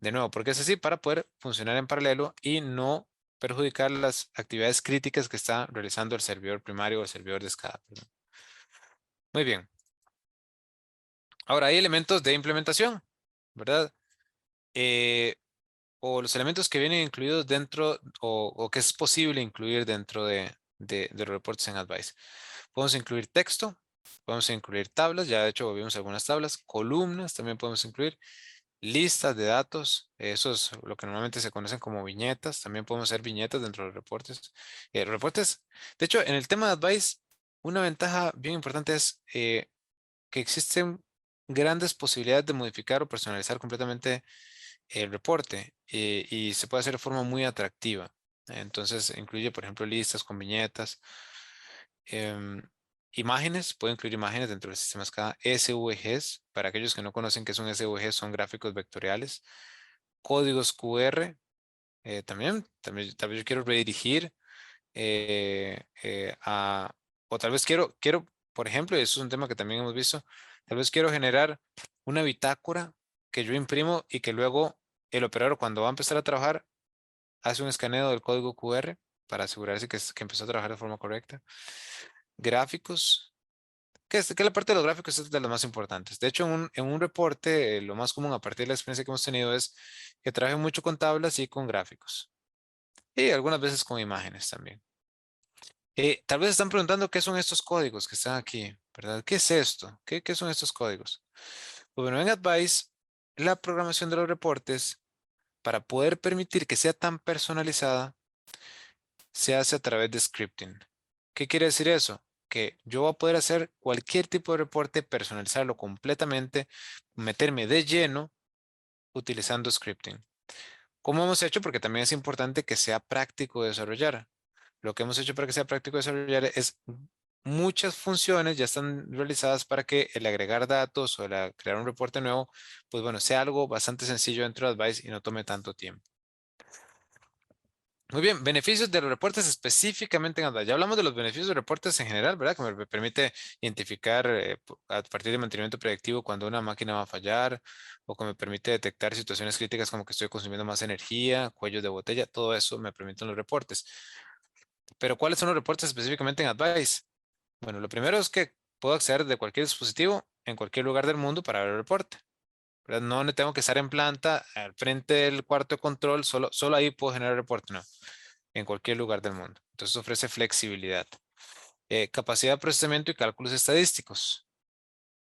De nuevo, porque es así para poder funcionar en paralelo y no perjudicar las actividades críticas que está realizando el servidor primario o el servidor de SCADA. Perdón. Muy bien. Ahora hay elementos de implementación, ¿verdad? Eh, o los elementos que vienen incluidos dentro o que es posible incluir dentro de los reportes en Advice. Podemos incluir texto, podemos incluir tablas, ya de hecho vimos algunas tablas, columnas también podemos incluir, listas de datos, eso es lo que normalmente se conocen como viñetas, también podemos hacer viñetas dentro de los reportes. Reportes, de hecho, en el tema de Advice, una ventaja bien importante es que existen grandes posibilidades de modificar o personalizar completamente el reporte y se puede hacer de forma muy atractiva. Entonces, incluye, por ejemplo, listas con viñetas. em, Imágenes, puede incluir imágenes dentro del sistema SCADA, SVGs, para aquellos que no conocen qué es un SVG, son gráficos vectoriales, códigos QR, también tal vez yo quiero redirigir o tal vez por ejemplo, y eso es un tema que también hemos visto, tal vez quiero generar una bitácora que yo imprimo y que luego el operador cuando va a empezar a trabajar hace un escaneo del código QR para asegurarse que empezó a trabajar de forma correcta. Gráficos, que la parte de los gráficos es de las más importantes. De hecho, en un reporte, lo más común a partir de la experiencia que hemos tenido es que trabajen mucho con tablas y con gráficos. Y algunas veces con imágenes también. Tal vez están preguntando qué son estos códigos que están aquí, ¿verdad? ¿Qué es esto? ¿Qué son estos códigos? Pues bueno, en Advice, la programación de los reportes, para poder permitir que sea tan personalizada, se hace a través de scripting. ¿Qué quiere decir eso? Que yo voy a poder hacer cualquier tipo de reporte, personalizarlo completamente, meterme de lleno utilizando scripting. ¿Cómo hemos hecho? Porque también es importante que sea práctico de desarrollar. Lo que hemos hecho para que sea práctico de desarrollar es muchas funciones ya están realizadas para que el agregar datos o crear un reporte nuevo, pues bueno, sea algo bastante sencillo dentro de Advice y no tome tanto tiempo. Muy bien, beneficios de los reportes específicamente en Advice. Ya hablamos de los beneficios de reportes en general, ¿verdad? Que me permite identificar a partir de mantenimiento predictivo cuando una máquina va a fallar o que me permite detectar situaciones críticas como que estoy consumiendo más energía, cuellos de botella, todo eso me permiten los reportes. Pero ¿cuáles son los reportes específicamente en Advice? Bueno, lo primero es que puedo acceder de cualquier dispositivo en cualquier lugar del mundo para ver el reporte, ¿verdad? No tengo que estar en planta al frente del cuarto de control, solo ahí puedo generar el reporte, no, en cualquier lugar del mundo. Entonces ofrece flexibilidad. Capacidad de procesamiento y cálculos estadísticos.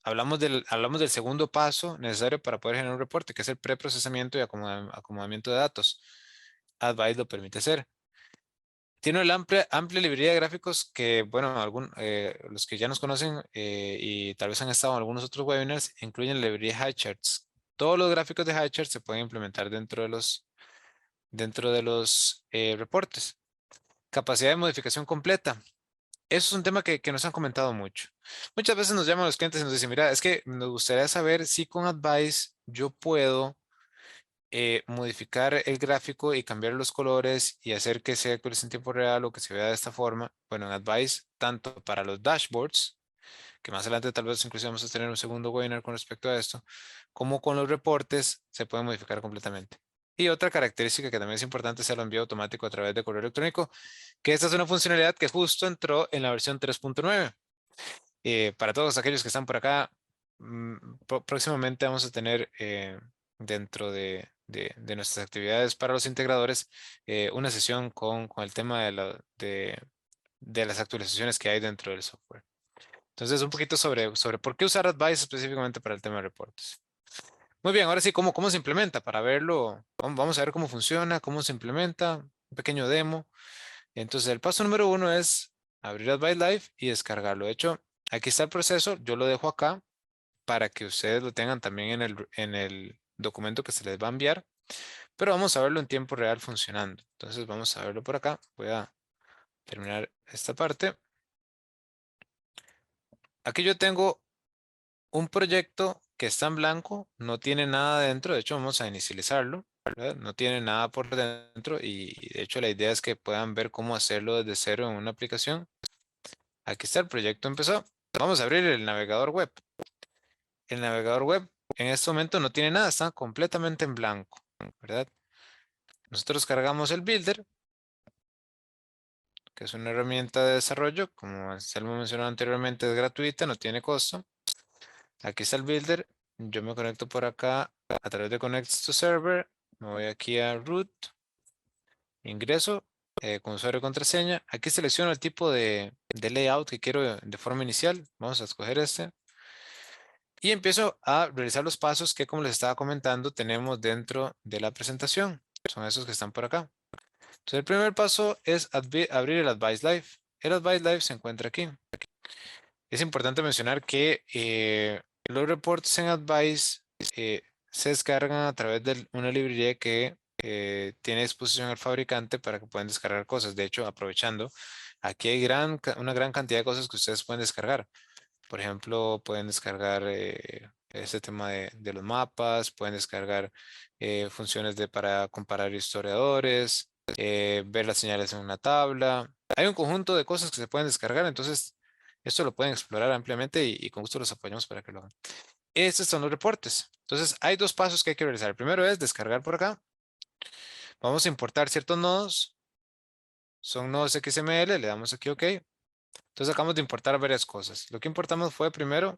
Hablamos del segundo paso necesario para poder generar un reporte, que es el preprocesamiento y acomodamiento de datos. Advice lo permite hacer. Tiene una amplia librería de gráficos que, bueno, los que ya nos conocen y tal vez han estado en algunos otros webinars, incluyen la librería HighCharts. Todos los gráficos de HighCharts se pueden implementar dentro de los reportes. Capacidad de modificación completa. Eso es un tema que nos han comentado mucho. Muchas veces nos llaman los clientes y nos dicen, mira, es que nos gustaría saber si con Advice yo puedo modificar el gráfico y cambiar los colores y hacer que se actualice en tiempo real o que se vea de esta forma. Bueno, en Advice, tanto para los dashboards, que más adelante tal vez incluso vamos a tener un segundo webinar con respecto a esto, como con los reportes, se puede modificar completamente. Y otra característica que también es importante es el envío automático a través de correo electrónico, que esta es una funcionalidad que justo entró en la versión 3.9. Para todos aquellos que están por acá, próximamente vamos a tener dentro de nuestras actividades para los integradores una sesión con el tema de las actualizaciones que hay dentro del software. Entonces, un poquito sobre por qué usar Advice específicamente para el tema de reportes. Muy bien, ahora sí, ¿cómo se implementa? Para verlo, vamos a ver cómo funciona, cómo se implementa, un pequeño demo. Entonces, el paso número 1 es abrir Advice Live y descargarlo. De hecho, aquí está el proceso, yo lo dejo acá para que ustedes lo tengan también en el documento que se les va a enviar, pero vamos a verlo en tiempo real funcionando. Entonces, vamos a verlo por acá. Voy a terminar esta parte. Aquí yo tengo un proyecto que está en blanco, no tiene nada dentro, de hecho vamos a inicializarlo, ¿verdad? No tiene nada por dentro y de hecho la idea es que puedan ver cómo hacerlo desde cero en una aplicación. Aquí está el proyecto empezó. Vamos a abrir el navegador web. El navegador web en este momento no tiene nada, está completamente en blanco, ¿verdad? Nosotros cargamos el builder, que es una herramienta de desarrollo, como se lo mencionó anteriormente, es gratuita, no tiene costo. Aquí está el builder. Yo me conecto por acá a través de Connect to Server. Me voy aquí a root, ingreso con usuario y contraseña. Aquí selecciono el tipo de layout que quiero de forma inicial. Vamos a escoger este. Y empiezo a realizar los pasos que, como les estaba comentando, tenemos dentro de la presentación. Son esos que están por acá. Entonces, el primer paso es abrir el Advice Live. El Advice Live se encuentra aquí. Es importante mencionar que los reportes en Advice se descargan a través de una librería que tiene a disposición el fabricante para que puedan descargar cosas. De hecho, aprovechando, aquí hay una gran cantidad de cosas que ustedes pueden descargar. Por ejemplo, pueden descargar este tema de los mapas, pueden descargar funciones para comparar historiadores, ver las señales en una tabla. Hay un conjunto de cosas que se pueden descargar, entonces esto lo pueden explorar ampliamente y con gusto los apoyamos para que lo hagan. Estos son los reportes. Entonces, hay dos pasos que hay que realizar. El primero es descargar por acá. Vamos a importar ciertos nodos. Son nodos XML, le damos aquí OK. Entonces, acabamos de importar varias cosas. Lo que importamos fue primero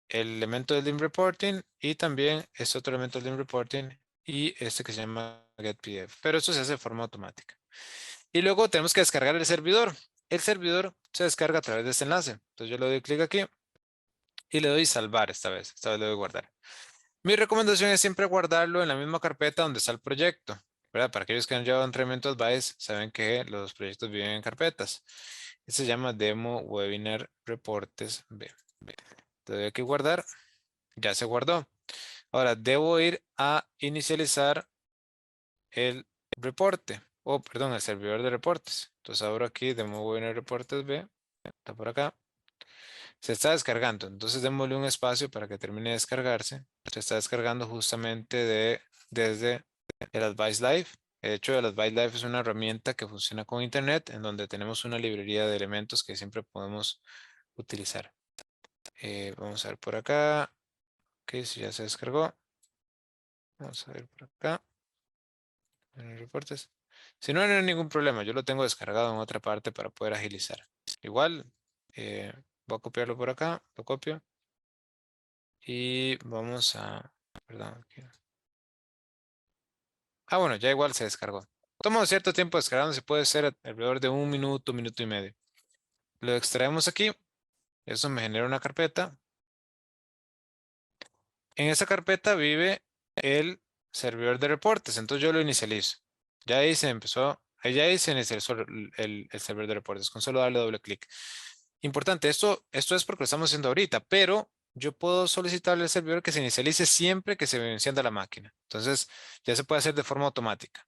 el elemento del link reporting y también este otro elemento del link reporting y este que se llama getPDF. Pero esto se hace de forma automática. Y luego tenemos que descargar el servidor. El servidor se descarga a través de este enlace. Entonces yo le doy clic aquí y le doy salvar esta vez. Esta vez le doy guardar. Mi recomendación es siempre guardarlo en la misma carpeta donde está el proyecto, ¿verdad? Para aquellos que han llevado entrenamiento Advice, saben que los proyectos viven en carpetas. Este se llama Demo Webinar Reportes B. Le doy aquí guardar. Ya se guardó. Ahora debo ir a inicializar el reporte. O, perdón, el servidor de reportes. Entonces abro aquí Demo Webinar Reportes B. Está por acá. Se está descargando. Entonces démosle un espacio para que termine de descargarse. Se está descargando justamente desde el Advice Live. De hecho, el Advice Live es una herramienta que funciona con Internet en donde tenemos una librería de elementos que siempre podemos utilizar. Vamos a ver por acá. Ok, si ya se descargó. Vamos a ver por acá. En los reportes. Si no, no hay ningún problema. Yo lo tengo descargado en otra parte para poder agilizar. Igual, voy a copiarlo por acá. Lo copio. Y vamos a... Perdón. Bueno, ya igual se descargó. Toma cierto tiempo descargándose. Puede ser alrededor de un minuto, minuto y medio. Lo extraemos aquí. Eso me genera una carpeta. En esa carpeta vive el servidor de reportes. Entonces yo lo inicializo. Ya ahí se empezó, ya ahí se inicializó el servidor de reportes. Con solo darle doble clic. Importante, esto es porque lo estamos haciendo ahorita, pero yo puedo solicitarle al servidor que se inicialice siempre que se encienda la máquina. Entonces ya se puede hacer de forma automática.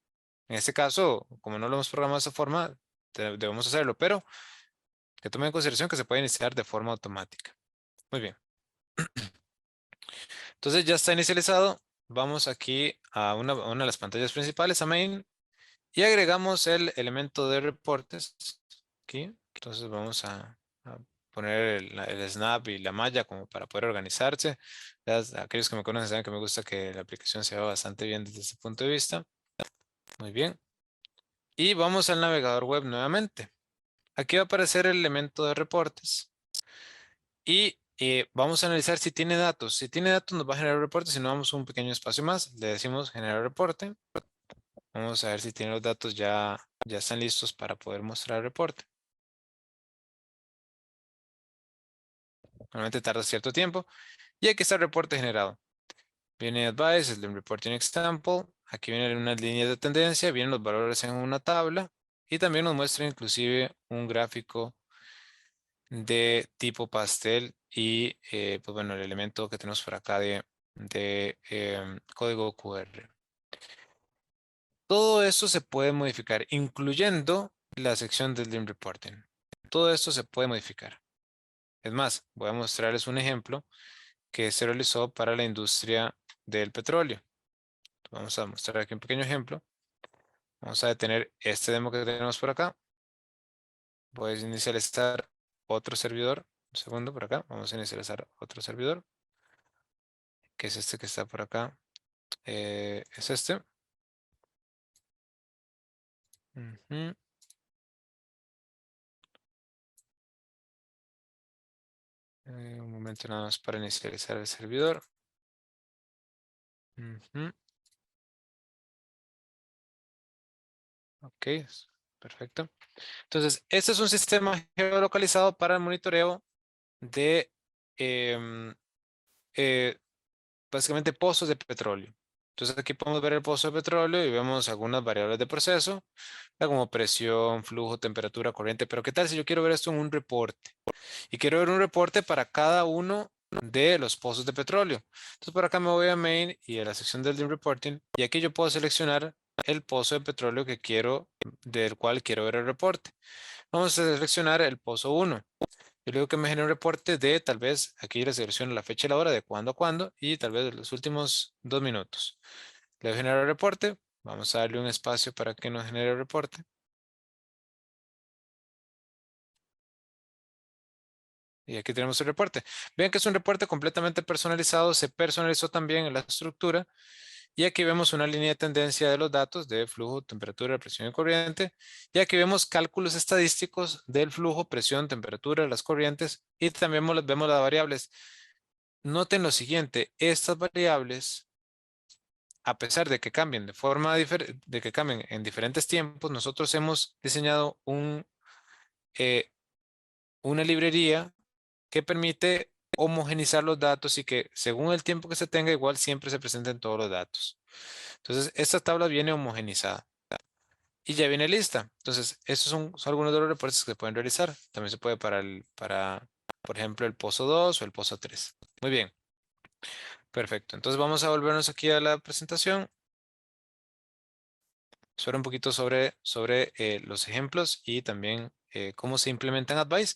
En este caso, como no lo hemos programado de esa forma, debemos hacerlo, pero que tome en consideración que se puede iniciar de forma automática. Muy bien. Entonces ya está inicializado. vamos aquí a una de las pantallas principales, a main, y agregamos el elemento de reportes aquí. Entonces vamos a poner el snap y la malla como para poder organizarse. Aquellos que me conocen saben que me gusta que la aplicación se vea bastante bien desde ese punto de vista. Muy bien. Y vamos al navegador web nuevamente. Aquí va a aparecer el elemento de reportes. Y vamos a analizar si tiene datos. Si tiene datos nos va a generar reportes. Si no, vamos un pequeño espacio más. Le decimos generar reporte. Vamos a ver si tiene los datos ya están listos para poder mostrar el reporte. Normalmente tarda cierto tiempo. Y aquí está el reporte generado. Viene Advice, el de Reporting Example. Aquí vienen unas líneas de tendencia. Vienen los valores en una tabla. Y también nos muestra inclusive un gráfico de tipo pastel. Y pues bueno, el elemento que tenemos por acá de código QR. Todo esto se puede modificar, incluyendo la sección del Lean Reporting. Todo esto se puede modificar. Es más, voy a mostrarles un ejemplo que se realizó para la industria del petróleo. Vamos a mostrar aquí un pequeño ejemplo. Vamos a detener este demo que tenemos por acá. Voy a inicializar otro servidor. Un segundo por acá. Vamos a inicializar otro servidor, que es este que está por acá. Es este. Ujú. Un momento nada más para inicializar el servidor. Ujú. Ok, perfecto. Entonces, este es un sistema geolocalizado para el monitoreo de em, eh, básicamente pozos de petróleo. Entonces aquí podemos ver el pozo de petróleo y vemos algunas variables de proceso, como presión, flujo, temperatura, corriente. Pero ¿qué tal si yo quiero ver esto en un reporte? Y quiero ver un reporte para cada uno de los pozos de petróleo. Entonces por acá me voy a Main y a la sección del Lean Reporting y aquí yo puedo seleccionar el pozo de petróleo que quiero, del cual quiero ver el reporte. Vamos a seleccionar el pozo 1. Yo le digo que me genere un reporte de tal vez, aquí le selecciono la fecha y la hora de cuándo a cuándo y tal vez los últimos 2 minutos. Le voy a generar el reporte. Vamos a darle un espacio para que nos genere el reporte. Y aquí tenemos el reporte. Vean que es un reporte completamente personalizado. Se personalizó también en la estructura. Y aquí vemos una línea de tendencia de los datos de flujo, temperatura, presión y corriente. Y aquí vemos cálculos estadísticos del flujo, presión, temperatura, las corrientes. Y también vemos las variables. Noten lo siguiente, estas variables, a pesar de que cambien de forma de que cambien en diferentes tiempos, nosotros hemos diseñado eh, una librería que permite homogenizar los datos y que según el tiempo que se tenga, igual siempre se presenten todos los datos. Entonces, esta tabla viene homogenizada y ya viene lista. Entonces, estos son algunos de los reportes que se pueden realizar. También se puede por ejemplo, el pozo 2 o el pozo 3. Muy bien. Perfecto. Entonces vamos a volvernos aquí a la presentación. Sobre un poquito sobre los ejemplos y también cómo se implementan Advice.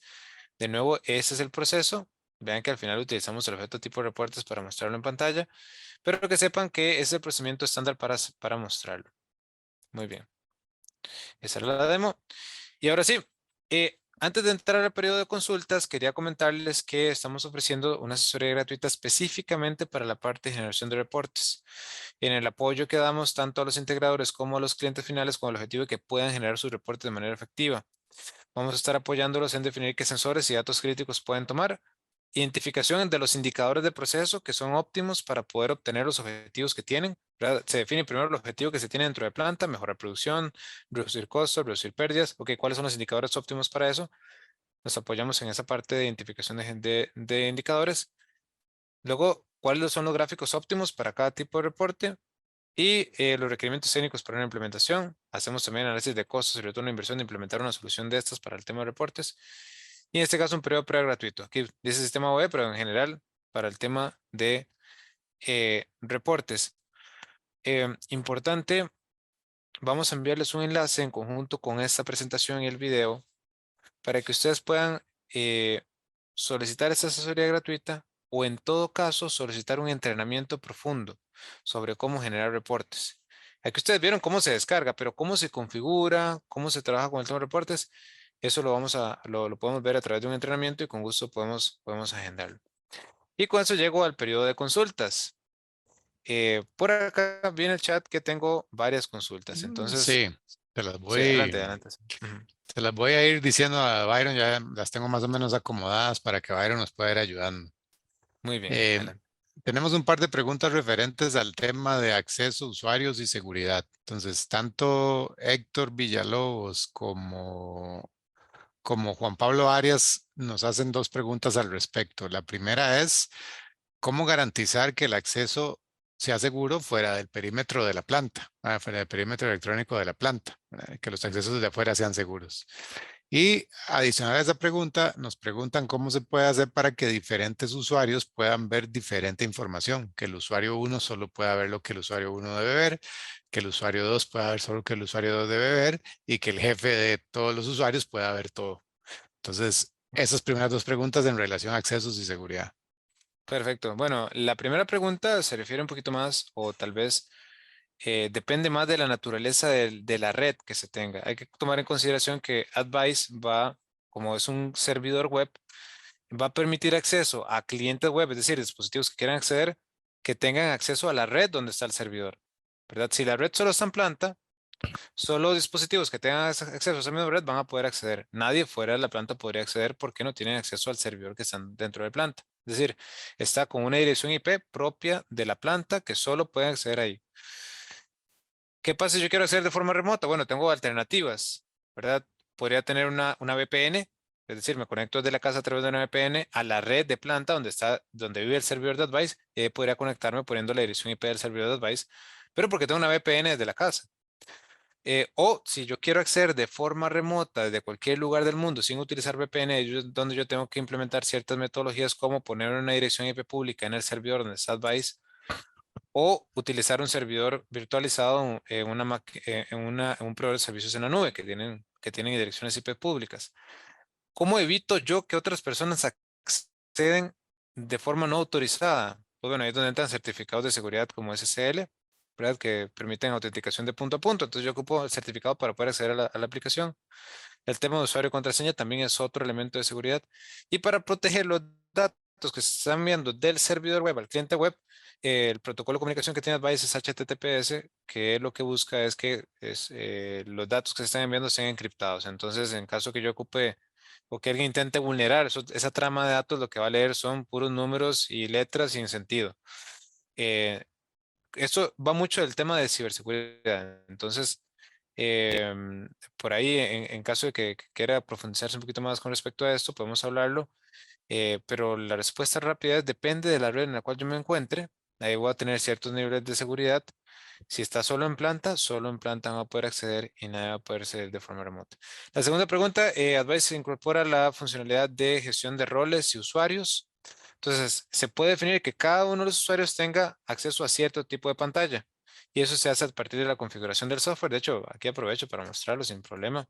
De nuevo, ese es el proceso. Vean que al final utilizamos el objeto tipo reportes para mostrarlo en pantalla, pero que sepan que es el procedimiento estándar para mostrarlo. Muy bien. Esa era la demo. Y ahora sí, antes de entrar al periodo de consultas, quería comentarles que estamos ofreciendo una asesoría gratuita específicamente para la parte de generación de reportes. En el apoyo que damos tanto a los integradores como a los clientes finales con el objetivo de que puedan generar sus reportes de manera efectiva. Vamos a estar apoyándolos en definir qué sensores y datos críticos pueden tomar, identificación de los indicadores de proceso que son óptimos para poder obtener los objetivos que tienen, ¿verdad? Se define primero el objetivo que se tiene dentro de planta, mejorar producción, reducir costos, reducir pérdidas. Ok, ¿cuáles son los indicadores óptimos para eso? Nos apoyamos en esa parte de identificación de indicadores. Luego, ¿cuáles son los gráficos óptimos para cada tipo de reporte? Y los requerimientos técnicos para una implementación. Hacemos también análisis de costos y retorno de inversión de implementar una solución de estas para el tema de reportes. Y en este caso un periodo de prueba gratuito. Aquí dice sistema web, pero en general para el tema de reportes. Importante, vamos a enviarles un enlace en conjunto con esta presentación y el video para que ustedes puedan solicitar esta asesoría gratuita o en todo caso solicitar un entrenamiento profundo sobre cómo generar reportes. Aquí ustedes vieron cómo se descarga, pero cómo se configura, cómo se trabaja con el tema de reportes, eso lo podemos ver a través de un entrenamiento y con gusto podemos agendarlo. Y con eso llego al periodo de consultas. Por acá viene el chat que tengo varias consultas. Entonces, Sí, te las sí, voy, adelante, adelante. Sí. Ujú. te las voy a ir diciendo a Byron, ya las tengo más o menos acomodadas para que Byron nos pueda ir ayudando. Muy bien, Eh, adelante. tenemos un par de preguntas referentes al tema de acceso a usuarios y seguridad. Entonces, tanto Héctor Villalobos como Juan Pablo Arias nos hacen dos preguntas al respecto. La primera es, ¿cómo garantizar que el acceso sea seguro fuera del perímetro de la planta, fuera del perímetro electrónico de la planta, ¿verdad? Que los accesos desde afuera sean seguros? Y adicional a esa pregunta, nos preguntan cómo se puede hacer para que diferentes usuarios puedan ver diferente información, que el usuario uno solo pueda ver lo que el usuario uno debe ver, que el usuario 2 pueda ver solo lo que el usuario 2 debe ver y que el jefe de todos los usuarios pueda ver todo. Entonces, esas primeras dos preguntas en relación a accesos y seguridad. Perfecto. Bueno, la primera pregunta se refiere un poquito más, o tal vez depende más de la naturaleza de la red que se tenga. Hay que tomar en consideración que Advice va, como es un servidor web, va a permitir acceso a clientes web, es decir, dispositivos que quieran acceder, que tengan acceso a la red donde está el servidor, ¿verdad? Si la red solo está en planta, solo dispositivos que tengan acceso a esa misma red van a poder acceder. Nadie fuera de la planta podría acceder porque no tienen acceso al servidor que están dentro de planta. Es decir, está con una dirección IP propia de la planta que solo pueden acceder ahí. ¿Qué pasa si yo quiero hacer de forma remota? Bueno, tengo alternativas, ¿verdad? Podría tener una VPN, es decir, me conecto desde la casa a través de una VPN a la red de planta donde vive el servidor de Advice, y ahí podría conectarme poniendo la dirección IP del servidor de Advice, pero porque tengo una VPN desde la casa. O si yo quiero acceder de forma remota desde cualquier lugar del mundo sin utilizar VPN, donde yo tengo que implementar ciertas metodologías como poner una dirección IP pública en el servidor donde está Advice o utilizar un servidor virtualizado en un proveedor de servicios en la nube que tienen direcciones IP públicas. ¿Cómo evito yo que otras personas acceden de forma no autorizada? Pues bueno, ahí es donde entran certificados de seguridad como SSL, ¿verdad? Que permiten autenticación de punto a punto. Entonces yo ocupo el certificado para poder acceder a la aplicación. El tema de usuario y contraseña también es otro elemento de seguridad. Y para proteger los datos que se están enviando del servidor web al cliente web, el protocolo de comunicación que tiene Advice es HTTPS, que lo que busca es que los datos que se están enviando sean encriptados. Entonces, en caso que yo ocupe o que alguien intente vulnerar esa trama de datos, lo que va a leer son puros números y letras sin sentido. Eh, Esto va mucho del tema de ciberseguridad. Entonces, por ahí, en caso de que quiera profundizarse un poquito más con respecto a esto, podemos hablarlo. Pero la respuesta rápida es depende de la red en la cual yo me encuentre. Ahí voy a tener ciertos niveles de seguridad. Si está solo en planta no va a poder acceder y nada va a poder ser de forma remota. La segunda pregunta, Advice incorpora la funcionalidad de gestión de roles y usuarios. Entonces, se puede definir que cada uno de los usuarios tenga acceso a cierto tipo de pantalla. Y eso se hace a partir de la configuración del software. De hecho, aquí aprovecho para mostrarlo sin problema.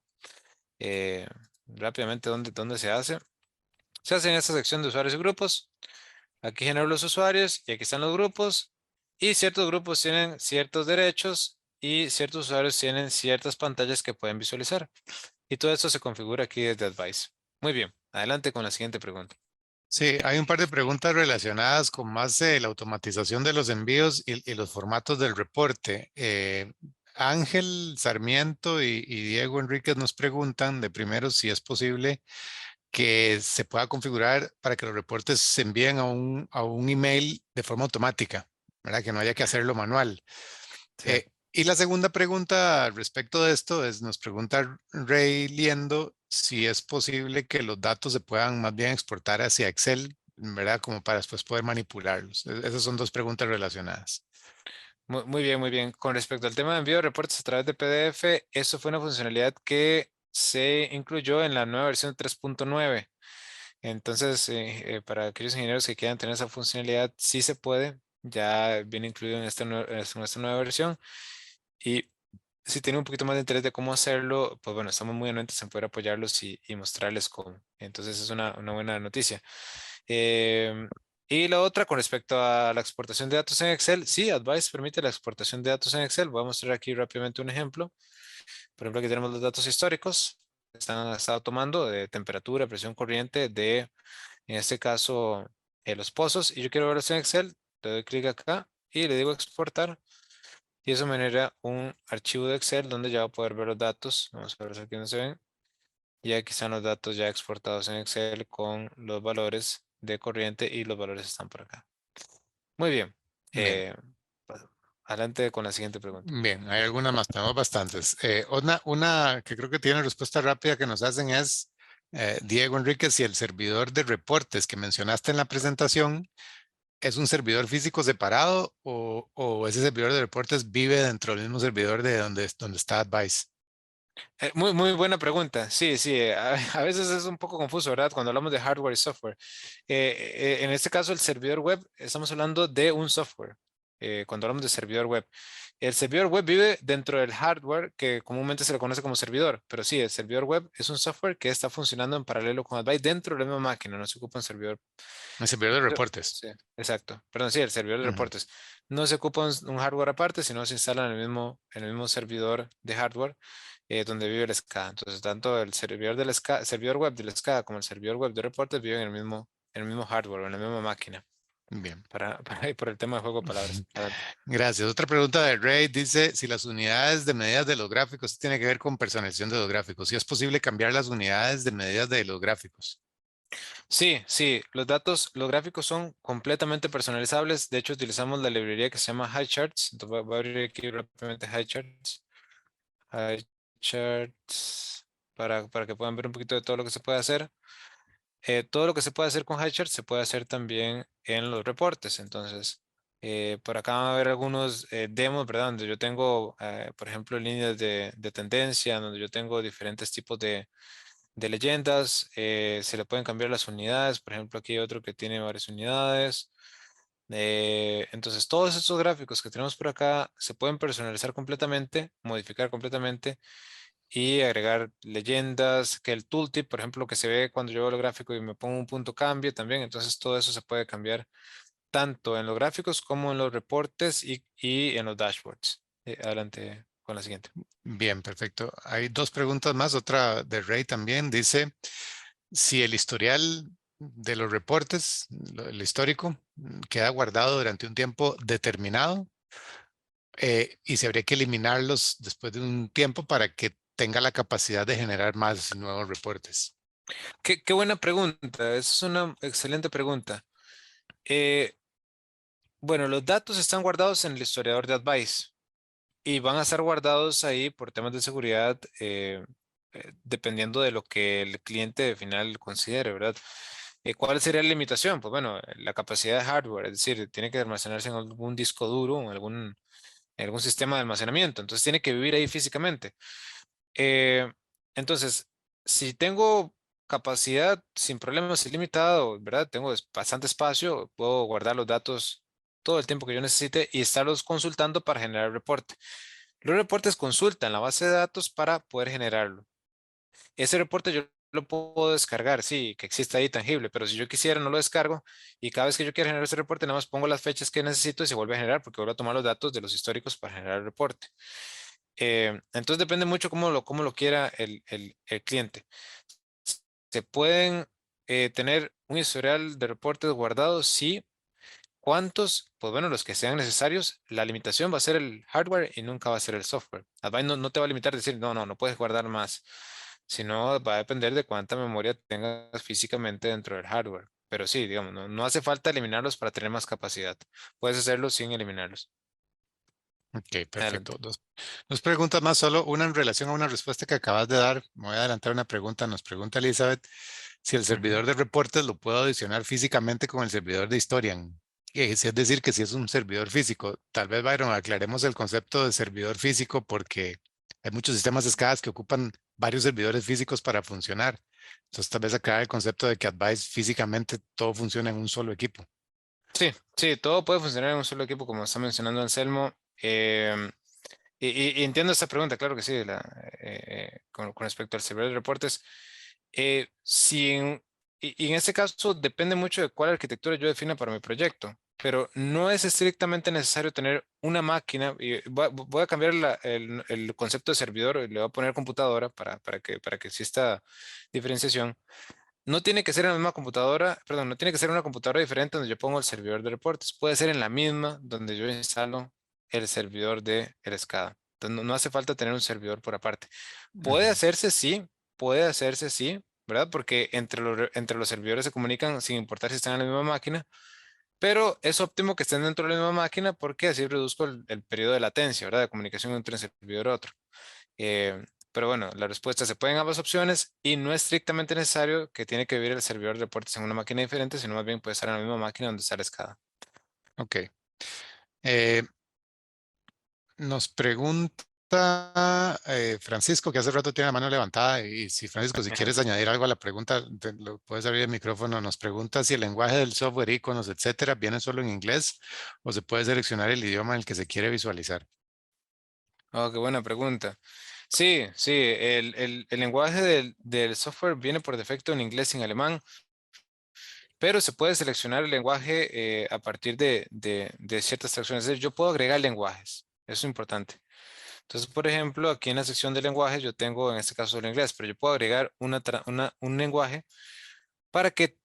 Eh, Rápidamente, ¿dónde se hace? Se hace en esta sección de usuarios y grupos. Aquí genero los usuarios y aquí están los grupos. Y ciertos grupos tienen ciertos derechos y ciertos usuarios tienen ciertas pantallas que pueden visualizar. Y todo esto se configura aquí desde Advice. Muy bien, adelante con la siguiente pregunta. Sí, hay un par de preguntas relacionadas con más la automatización de los envíos y los formatos del reporte. Ángel Sarmiento y Diego Enríquez nos preguntan de primero si es posible que se pueda configurar para que los reportes se envíen a un email de forma automática, ¿verdad? Que no haya que hacerlo manual. Sí. Y la segunda pregunta respecto de esto es, nos pregunta Ray Liendo si es posible que los datos se puedan más bien exportar hacia Excel, ¿verdad? Como para después poder manipularlos. Esas son dos preguntas relacionadas. Muy bien, muy bien. Con respecto al tema de envío de reportes a través de PDF, eso fue una funcionalidad que se incluyó en la nueva versión 3.9. Entonces, para aquellos ingenieros que quieran tener esa funcionalidad, sí se puede. Ya viene incluido en esta nueva versión. Y si tienen un poquito más de interés de cómo hacerlo, pues bueno, estamos muy anuentes en poder apoyarlos y mostrarles cómo. Entonces, es una buena noticia. Y la otra, con respecto a la exportación de datos en Excel, sí, Advice permite la exportación de datos en Excel. Voy a mostrar aquí rápidamente un ejemplo. Por ejemplo, aquí tenemos los datos históricos. Han estado tomando de temperatura, presión corriente de, en este caso, los pozos. Y yo quiero verlos en Excel. Le doy clic acá y le digo exportar. Y eso me genera un archivo de Excel donde ya va a poder ver los datos. Vamos a ver si aquí no se ven. Y aquí están los datos ya exportados en Excel con los valores de corriente y los valores están por acá. Muy bien. Bien, Pues, adelante con la siguiente pregunta. bien, hay algunas más, tenemos bastantes. Una que creo que tiene respuesta rápida que nos hacen es Diego Enríquez y el servidor de reportes que mencionaste en la presentación. ¿Es un servidor físico separado o ese servidor de reportes vive dentro del mismo servidor de donde está Advice? Muy buena pregunta. Sí, sí, a veces es un poco confuso, ¿verdad? Cuando hablamos de hardware y software. En este caso, el servidor web, estamos hablando de un software. Cuando hablamos de servidor web, el servidor web vive dentro del hardware que comúnmente se le conoce como servidor, pero sí, el servidor web es un software que está funcionando en paralelo con Advice dentro de la misma máquina, no se ocupa un servidor. El servidor de reportes. Sí, exacto. Perdón, sí, el servidor de Ujú. reportes. No se ocupa un hardware aparte, sino se instala en el mismo servidor de hardware donde vive el SCADA. Entonces, tanto el servidor del SCADA, servidor web del SCADA como el servidor web de reportes viven en el mismo hardware, en la misma máquina. Bien. Para ir por el tema de juego de palabras. Adelante. Gracias. Otra pregunta de Ray dice si las unidades de medidas de los gráficos tiene que ver con personalización de los gráficos. Si es posible cambiar las unidades de medidas de los gráficos. Sí, sí, los datos, los gráficos son completamente personalizables. De hecho, utilizamos la librería que se llama HighCharts. Entonces, voy a abrir aquí rápidamente HighCharts. HighCharts para que puedan ver un poquito de todo lo que se puede hacer. Todo lo que se puede hacer con HighCharts se puede hacer también en los reportes. Entonces, por acá van a ver algunos demos, ¿verdad? Donde yo tengo, por ejemplo, líneas de tendencia, donde yo tengo diferentes tipos de leyendas. Se le pueden cambiar las unidades. Por ejemplo, aquí hay otro que tiene varias unidades. Entonces, todos estos gráficos que tenemos por acá se pueden personalizar completamente, modificar completamente y agregar leyendas, que el tooltip, por ejemplo, que se ve cuando yo veo el gráfico y me pongo un punto cambio también. Entonces, todo eso se puede cambiar tanto en los gráficos como en los reportes y en los dashboards. Adelante con la siguiente. Bien, perfecto. Hay dos preguntas más. Otra de Ray también dice si el historial de los reportes, el histórico, queda guardado durante un tiempo determinado y se habría que eliminarlos después de un tiempo para que tenga la capacidad de generar más nuevos reportes. Qué buena pregunta. Es una excelente pregunta. Eh, bueno, los datos están guardados en el historiador de Advice y van a estar guardados ahí por temas de seguridad, dependiendo de lo que el cliente final considere, ¿verdad? ¿Cuál sería la limitación? Pues bueno, la capacidad de hardware, es decir, tiene que almacenarse en algún disco duro o en algún sistema de almacenamiento, entonces tiene que vivir ahí físicamente. Eh, entonces, si tengo capacidad sin problemas ilimitado, ¿verdad? Tengo bastante espacio, puedo guardar los datos todo el tiempo que yo necesite y estarlos consultando para generar el reporte. Los reportes consultan la base de datos para poder generarlo. Ese reporte yo lo puedo descargar, sí, que exista ahí tangible, pero si yo quisiera no lo descargo y cada vez que yo quiera generar ese reporte nada más pongo las fechas que necesito y se vuelve a generar porque vuelvo a tomar los datos de los históricos para generar el reporte. Entonces depende mucho cómo lo quiera el cliente. ¿Se pueden tener un historial de reportes guardados? Sí. ¿Cuántos? Pues bueno, los que sean necesarios. La limitación va a ser el hardware y nunca va a ser el software. Advance no te va a limitar a decir, no puedes guardar más, sino va a depender de cuánta memoria tengas físicamente dentro del hardware. Pero sí, digamos, no hace falta eliminarlos para tener más capacidad. Puedes hacerlo sin eliminarlos. Ok, perfecto. Adelante. Dos preguntas más, solo una en relación a una respuesta que acabas de dar. Me voy a adelantar una pregunta. Nos pregunta Elizabeth si el Ujú. servidor de reportes lo puedo adicionar físicamente con el servidor de Historian. Es decir, que si es un servidor físico, tal vez, Byron, aclaremos el concepto de servidor físico porque hay muchos sistemas escalas que ocupan varios servidores físicos para funcionar. Entonces, tal vez aclarar el concepto de que Advice físicamente todo funciona en un solo equipo. Sí, sí, todo puede funcionar en un solo equipo, como está mencionando Anselmo. Y entiendo esta pregunta, claro que sí, con respecto al servidor de reportes. Si y en este caso depende mucho de cuál arquitectura yo defina para mi proyecto, pero no es estrictamente necesario tener una máquina. Y voy a cambiar el concepto de servidor y le voy a poner computadora para que exista diferenciación. No tiene que ser en la misma computadora, perdón, no tiene que ser una computadora diferente donde yo pongo el servidor de reportes. Puede ser en la misma donde yo instalo el servidor de el SCADA. Entonces, no hace falta tener un servidor por aparte. Ujú. Puede hacerse sí, ¿verdad? Porque entre los servidores se comunican sin importar si están en la misma máquina, pero es óptimo que estén dentro de la misma máquina porque así reduzco el periodo de latencia, ¿verdad? De comunicación entre un servidor y otro. Pero bueno, la respuesta se pueden ambas opciones y no es estrictamente necesario que tiene que vivir el servidor de reportes en una máquina diferente, sino más bien puede estar en la misma máquina donde está la escala. Ok. Eh, Nos pregunta Francisco, que hace rato tiene la mano levantada, y si Francisco, si Ajá. quieres añadir algo a la pregunta, lo puedes abrir el micrófono. Nos pregunta si el lenguaje del software, iconos, etcétera, viene solo en inglés o se puede seleccionar el idioma en el que se quiere visualizar. Oh, qué buena pregunta. Sí, sí, el lenguaje del software viene por defecto en inglés y en alemán, pero se puede seleccionar el lenguaje a partir de ciertas tracciones. Es decir, yo puedo agregar lenguajes, eso es importante. Entonces, por ejemplo, aquí en la sección de lenguajes yo tengo en este caso el inglés, pero yo puedo agregar un lenguaje para que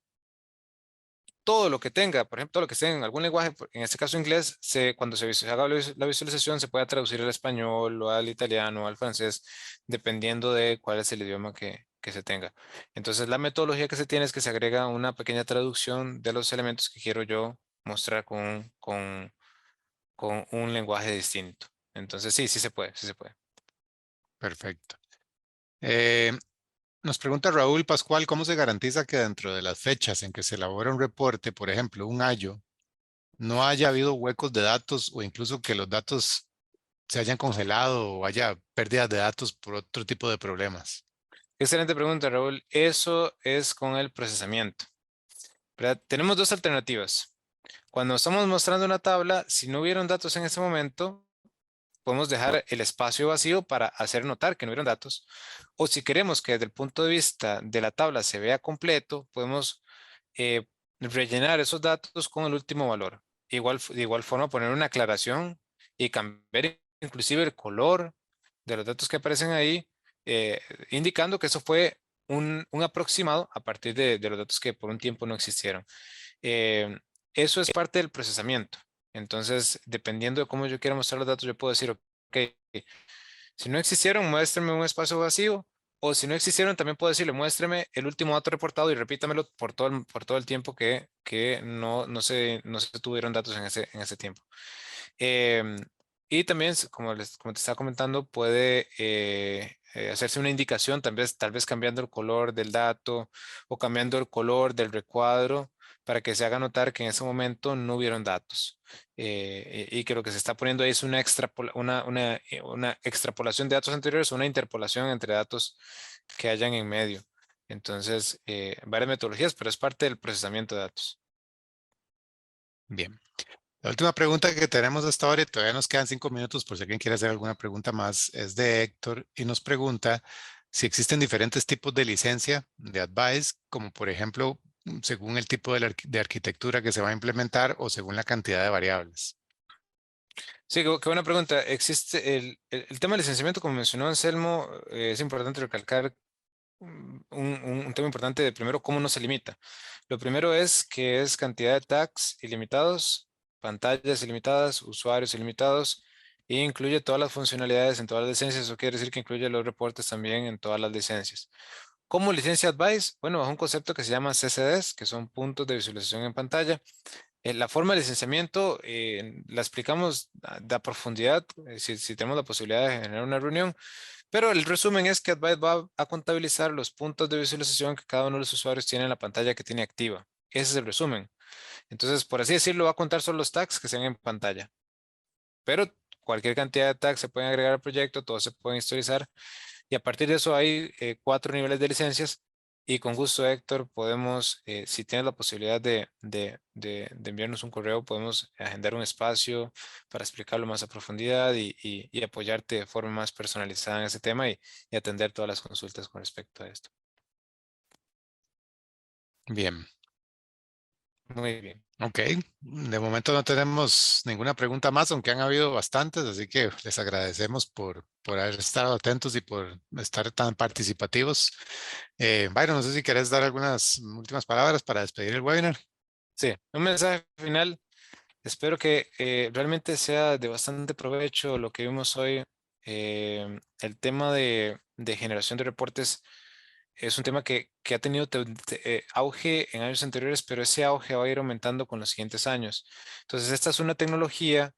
todo lo que tenga, por ejemplo, todo lo que esté en algún lenguaje, en este caso inglés, cuando se haga la visualización se puede traducir al español o al italiano o al francés, dependiendo de cuál es el idioma que se tenga. Entonces, la metodología que se tiene es que se agrega una pequeña traducción de los elementos que quiero yo mostrar con un lenguaje distinto. Entonces, sí, sí se puede, sí se puede. Perfecto. Eh, Nos pregunta Raúl Pascual, ¿cómo se garantiza que dentro de las fechas en que se elabora un reporte, por ejemplo, un año, no haya habido huecos de datos o incluso que los datos se hayan congelado o haya pérdidas de datos por otro tipo de problemas? Excelente pregunta, Raúl. Eso es con el procesamiento, ¿verdad? Tenemos dos alternativas. Cuando estamos mostrando una tabla, si no hubieron datos en ese momento, podemos dejar el espacio vacío para hacer notar que no hubieron datos. O si queremos que desde el punto de vista de la tabla se vea completo, podemos rellenar esos datos con el último valor. De igual forma, poner una aclaración y cambiar inclusive el color de los datos que aparecen ahí, eh, indicando que eso fue un aproximado a partir de los datos que por un tiempo no existieron. Eh, Eso es parte del procesamiento. Entonces, dependiendo de cómo yo quiera mostrar los datos, yo puedo decir, ok, si no existieron, muéstrame un espacio vacío. O si no existieron, también puedo decirle, muéstrame el último dato reportado y repítamelo por todo el tiempo que no se tuvieron datos en ese tiempo. Em, y también, como te estaba comentando, puede hacerse una indicación, tal vez cambiando el color del dato o cambiando el color del recuadro para que se haga notar que en ese momento no hubieron datos. Y que lo que se está poniendo ahí es una extrapolación de datos anteriores o una interpolación entre datos que hayan en medio. Entonces, varias metodologías, pero es parte del procesamiento de datos. Bien. La última pregunta que tenemos hasta ahora, y todavía nos quedan 5 minutos por si alguien quiere hacer alguna pregunta más, es de Héctor y nos pregunta si existen diferentes tipos de licencia de advice, como por ejemplo, según el tipo de arquitectura que se va a implementar o según la cantidad de variables. Sí, qué buena pregunta. Existe el tema del licenciamiento, como mencionó Anselmo, es importante recalcar un tema importante de primero cómo no se limita. Lo primero es que es cantidad de tags ilimitados, pantallas ilimitadas, usuarios ilimitados e incluye todas las funcionalidades en todas las licencias. Eso quiere decir que incluye los reportes también en todas las licencias. ¿Como licencia Advice? Bueno, bajo un concepto que se llama CCDs, que son puntos de visualización en pantalla. La forma de licenciamiento la explicamos a profundidad si tenemos la posibilidad de generar una reunión, pero el resumen es que Advice va a contabilizar los puntos de visualización que cada uno de los usuarios tiene en la pantalla que tiene activa. Ese es el resumen. Entonces, por así decirlo, va a contar solo los tags que sean en pantalla, pero cualquier cantidad de tags se pueden agregar al proyecto, todos se pueden historizar y a partir de eso hay 4 niveles de licencias y con gusto, Héctor, podemos, si tienes la posibilidad de enviarnos un correo, podemos agendar un espacio para explicarlo más a profundidad y apoyarte de forma más personalizada en ese tema y atender todas las consultas con respecto a esto. Bien, Muy bien. ok. De momento no tenemos ninguna pregunta más, aunque han habido bastantes, así que les agradecemos por haber estado atentos y por estar tan participativos. Byron, no sé si querés dar algunas últimas palabras para despedir el webinar. Sí, un mensaje final. Espero que realmente sea de bastante provecho lo que vimos hoy. El tema de generación de reportes es un tema que ha tenido auge en años anteriores, pero ese auge va a ir aumentando con los siguientes años. Entonces, esta es una tecnología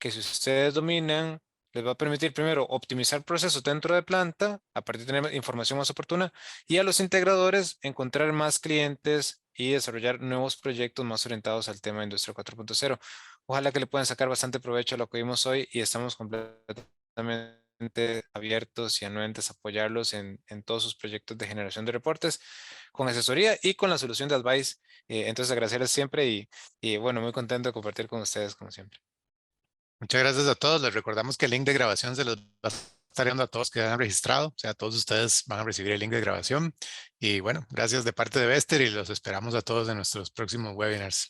que si ustedes dominan, les va a permitir primero optimizar procesos dentro de planta, a partir de tener información más oportuna, y a los integradores encontrar más clientes y desarrollar nuevos proyectos más orientados al tema de Industria 4.0. Ojalá que le puedan sacar bastante provecho a lo que vimos hoy y estamos completamente abiertos y anuentes a apoyarlos en todos sus proyectos de generación de reportes con asesoría y con la solución de Advice. Entonces, agradecerles siempre y bueno, muy contento de compartir con ustedes como siempre. Muchas gracias a todos. Les recordamos que el link de grabación se los va a estar dando a todos que han registrado. O sea, todos ustedes van a recibir el link de grabación. Y bueno, gracias de parte de Bester y los esperamos a todos en nuestros próximos webinars.